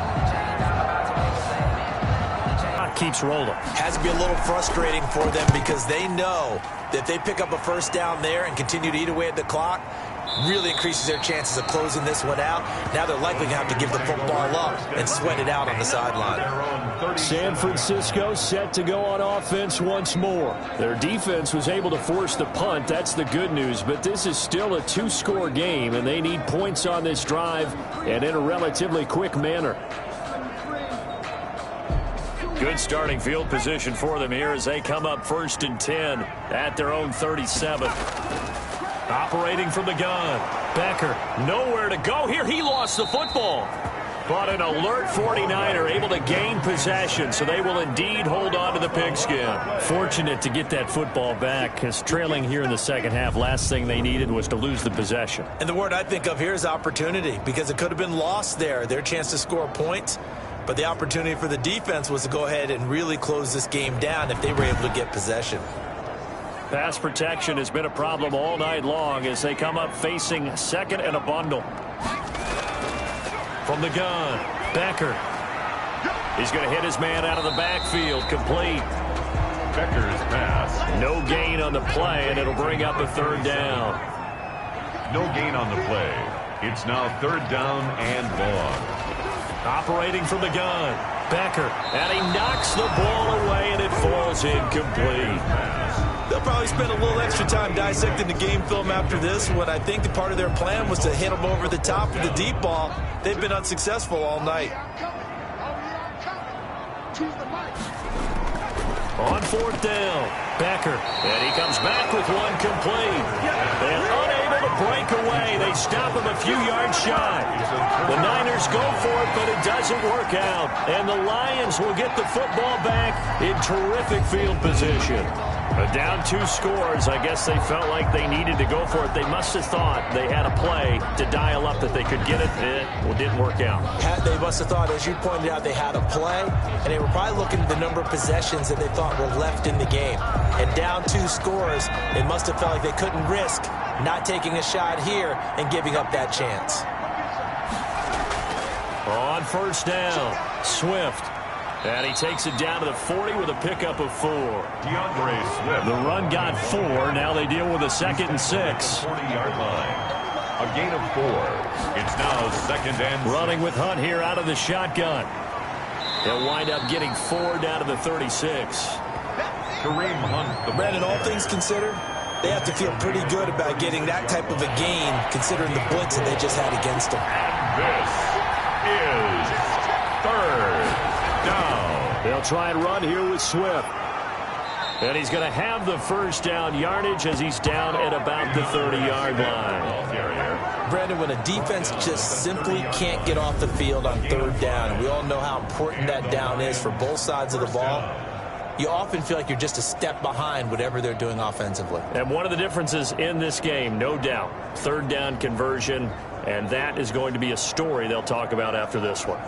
keeps rolling. Has to be a little frustrating for them because they know that if they pick up a first down there and continue to eat away at the clock, really increases their chances of closing this one out. Now they're likely going to have to give the football up and sweat it out on the sideline. San Francisco set to go on offense once more. Their defense was able to force the punt. That's the good news, but this is still a 2-score game, and they need points on this drive and in a relatively quick manner. Good starting field position for them here as they come up 1st and 10 at their own 37. Operating from the gun. Becker, nowhere to go here. He lost the football. But an alert 49er able to gain possession, so they will indeed hold on to the pigskin. Fortunate to get that football back, because trailing here in the second half, last thing they needed was to lose the possession. And the word I think of here is opportunity, because it could have been lost there, their chance to score points. But the opportunity for the defense was to go ahead and really close this game down if they were able to get possession. Pass protection has been a problem all night long as they come up facing 2nd and a bundle. From the gun, Becker. He's going to hit his man out of the backfield, complete. Becker's pass. No gain on the play, and it'll bring up a 3rd down. No gain on the play. It's now 3rd down and long. Operating from the gun, Becker, and he knocks the ball away, and it falls incomplete. They'll probably spend a little extra time dissecting the game film after this one. I think the part of their plan was to hit them over the top of the deep ball. They've been unsuccessful all night. On 4th down, Becker, and he comes back with one complete. And unable to break away, they stop him a few yards shy. The Niners go for it, but it doesn't work out. And the Lions will get the football back in terrific field position. But down 2 scores, I guess they felt like they needed to go for it. They must have thought they had a play to dial up that they could get it. It didn't work out. They must have thought, as you pointed out, they had a play, and they were probably looking at the number of possessions that they thought were left in the game. And down 2 scores, they must have felt like they couldn't risk not taking a shot here and giving up that chance. On 1st down, Swift. And he takes it down to the 40 with a pickup of 4. DeAndre Swift. The run got 4. Now they deal with a 2nd and 6. 40-yard line. A gain of 4. It's now 2nd and 6. Running with Hunt here out of the shotgun. They'll wind up getting 4 down to the 36. Kareem Hunt. Brandon, all things considered, they have to feel pretty good about getting that type of a gain considering the blitz that they just had against them. And this is 3rd down. They'll try and run here with Swift. And he's going to have the 1st down yardage as he's down at about the 30-yard line. Brandon, when a defense just simply can't get off the field on 3rd down, and we all know how important that down is for both sides of the ball, you often feel like you're just a step behind whatever they're doing offensively. And one of the differences in this game, no doubt, 3rd down conversion And that is going to be a story they'll talk about after this one.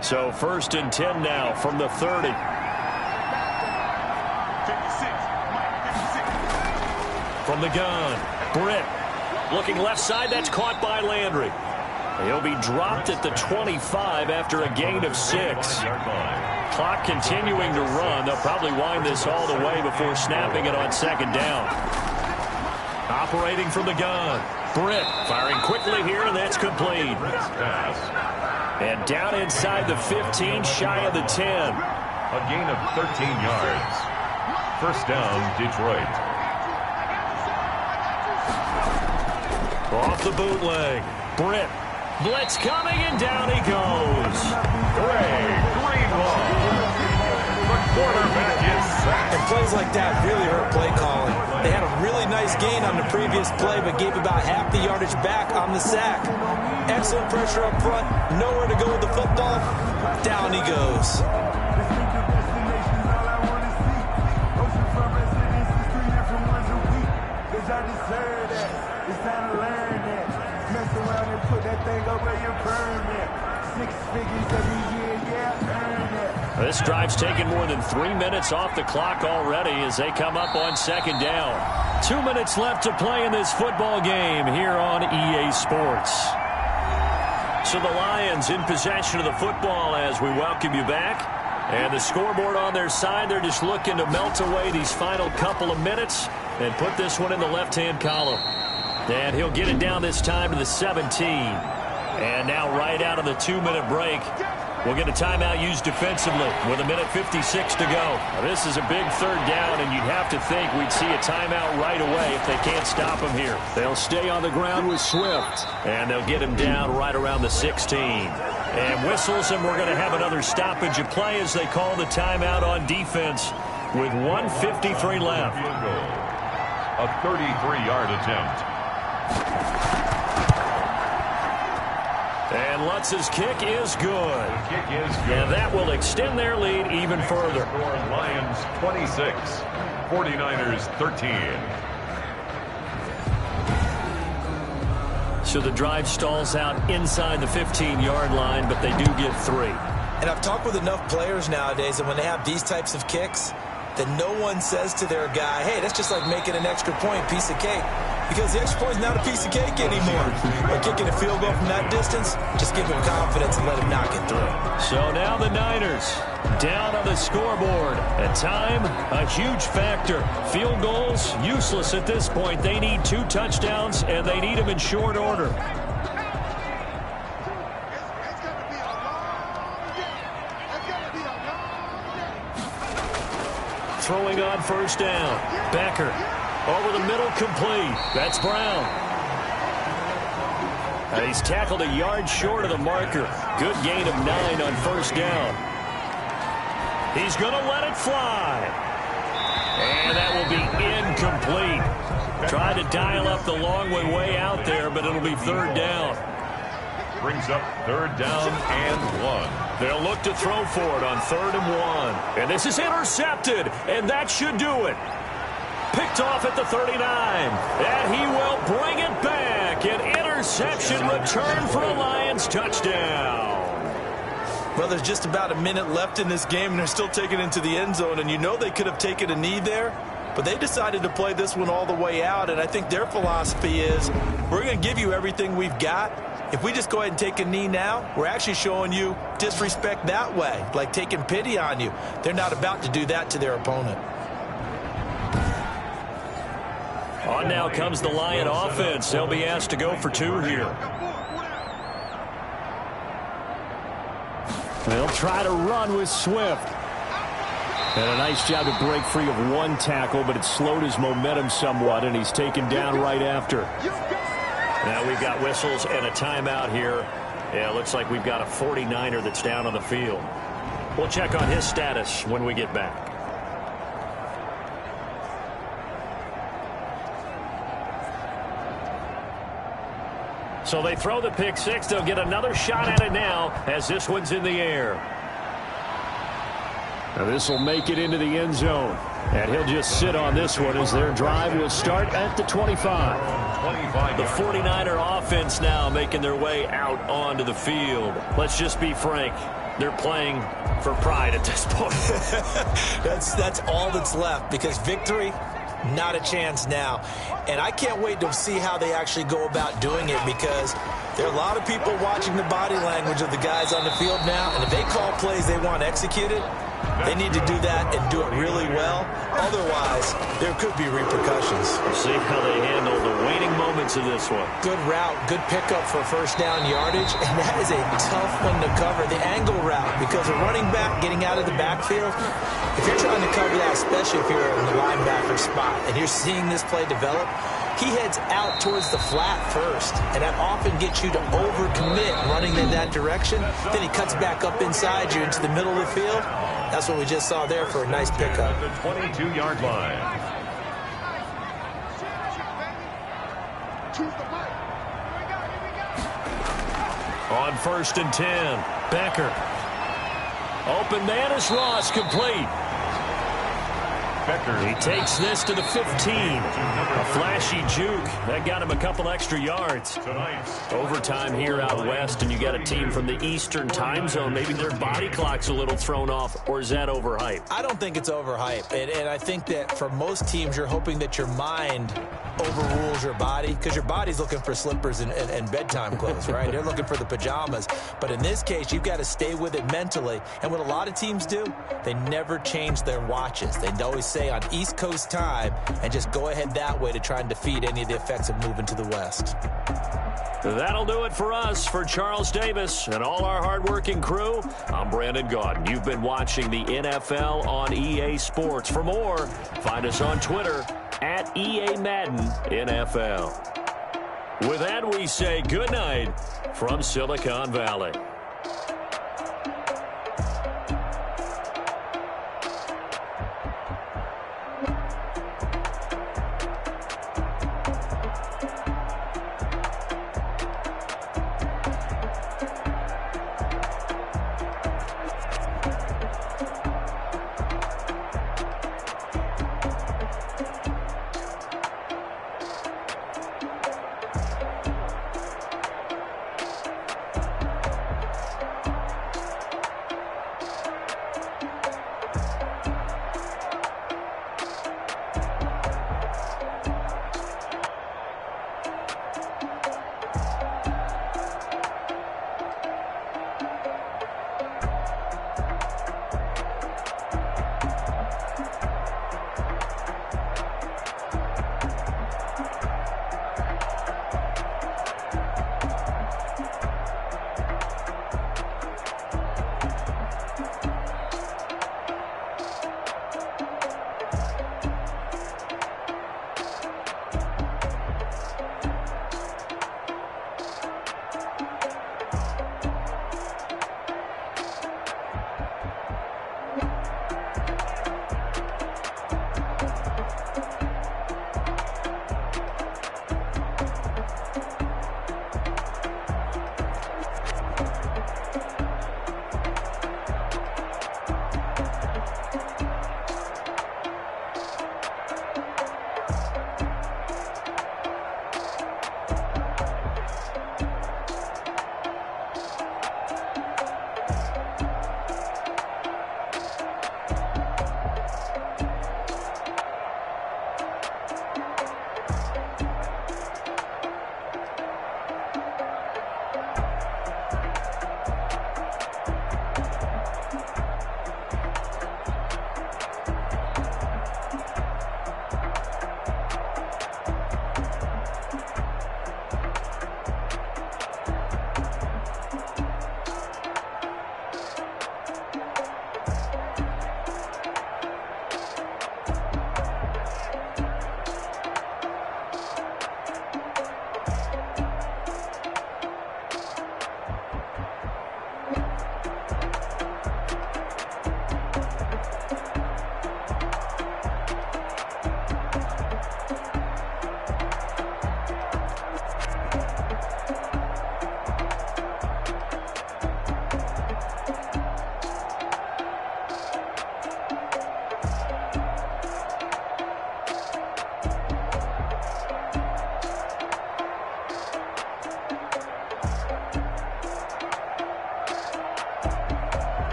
So 1st and 10 now from the 30. From the gun, Britt looking left side. That's caught by Landry. He'll be dropped at the 25 after a gain of 6. Clock continuing to run. They'll probably wind this all the way before snapping it on 2nd down. Operating from the gun, Britt firing quickly here, and that's complete. And down inside the 15, shy of the 10. A gain of 13 yards. 1st down, Detroit. Off the bootleg, Britt. Blitz coming, and down he goes. Greenlaw. The quarterback is sacked. And plays like that really hurt play calling. They had a really nice gain on the previous play, but gave about half the yardage back on the sack. Excellent pressure up front. Nowhere to go with the football. Down he goes. This drive's taken more than 3 minutes off the clock already as they come up on 2nd down. 2 minutes left to play in this football game here on EA Sports. So the Lions in possession of the football as we welcome you back. And the scoreboard on their side, they're just looking to melt away these final couple of minutes and put this one in the left-hand column. And he'll get it down this time to the 17. And now right out of the 2-minute break, we'll get a timeout used defensively with 1:56 to go. Now, this is a big 3rd down, and you'd have to think we'd see a timeout right away if they can't stop him here. They'll stay on the ground with Swift, and they'll get him down right around the 16. And whistles, and we're going to have another stoppage of play as they call the timeout on defense with 1:53 left. A 33-yard attempt. And Lutz's kick is good. The kick is good. And that will extend their lead even further. Lions 26, 49ers 13. So the drive stalls out inside the 15-yard line, but they do get 3. And I've talked with enough players nowadays that when they have these types of kicks, that no one says to their guy, hey, that's just like making an extra point, piece of cake. Because the extra point is not a piece of cake anymore. By kicking a field goal from that distance, just give him confidence and let him knock it through. So now the Niners down on the scoreboard. At time, a huge factor. Field goals, useless at this point. They need 2 touchdowns, and they need them in short order. Throwing on 1st down. Becker. Over the middle, complete. That's Brown. And he's tackled a yard short of the marker. Good gain of 9 on 1st down. He's going to let it fly. And that will be incomplete. Tried to dial up the long way out there, but it'll be 3rd down. Brings up 3rd down and 1. They'll look to throw for it on 3rd and 1. And this is intercepted, and that should do it. Picked off at the 39, and he will bring it back. An interception return for a Lions touchdown. Well, there's just about a minute left in this game, and they're still taking it into the end zone. And you know they could have taken a knee there, but they decided to play this one all the way out. And I think their philosophy is, we're going to give you everything we've got. If we just go ahead and take a knee now, we're actually showing you disrespect that way, like taking pity on you. They're not about to do that to their opponent. On now comes the Lion offense. They'll be asked to go for 2 here. They'll try to run with Swift. And a nice job to break free of 1 tackle, but it slowed his momentum somewhat, and he's taken down right after. Now we've got whistles and a timeout here. Yeah, it looks like we've got a 49er that's down on the field. We'll check on his status when we get back. So they throw the pick 6. They'll get another shot at it now as this one's in the air. Now this will make it into the end zone. And he'll just sit on this one as their drive will start at the 25. 25 The 49er offense now making their way out onto the field. Let's just be frank. They're playing for pride at this point. That's all that's left, because victory, not a chance now. And I can't wait to see how they actually go about doing it, because there are a lot of people watching the body language of the guys on the field now, and if they call plays they want executed, they need to do that and do it really well. Otherwise, there could be repercussions. See how they handle the waning moments of this one. Good route, good pickup for first down yardage, and that is a tough one to cover, the angle route, because a running back getting out of the backfield, if you're trying to cover that, especially if you're in the linebacker spot, and you're seeing this play develop, he heads out towards the flat first, and that often gets you to overcommit running in that direction. Then he cuts back up inside you into the middle of the field. That's what we just saw there for a nice pickup. The 22-yard line. On 1st and 10, Becker. Open man is Ross, complete. Becker. He takes this to the 15. A flashy juke. That got him a couple extra yards. Overtime here out west, and you got a team from the Eastern time zone. Maybe their body clock's a little thrown off, or is that overhyped? I don't think it's overhyped, and I think that for most teams, you're hoping that your mind overrules your body, because your body's looking for slippers and bedtime clothes, right? They're looking for the pajamas. But in this case, you've got to stay with it mentally. And what a lot of teams do, they never change their watches. They always say on East Coast time, and just go ahead that way to try and defeat any of the effects of moving to the West. That'll do it for us. For Charles Davis and all our hardworking crew, I'm Brandon Gaudin. You've been watching the NFL on EA Sports. For more, find us on Twitter at EA Madden NFL. With that, we say good night from Silicon Valley.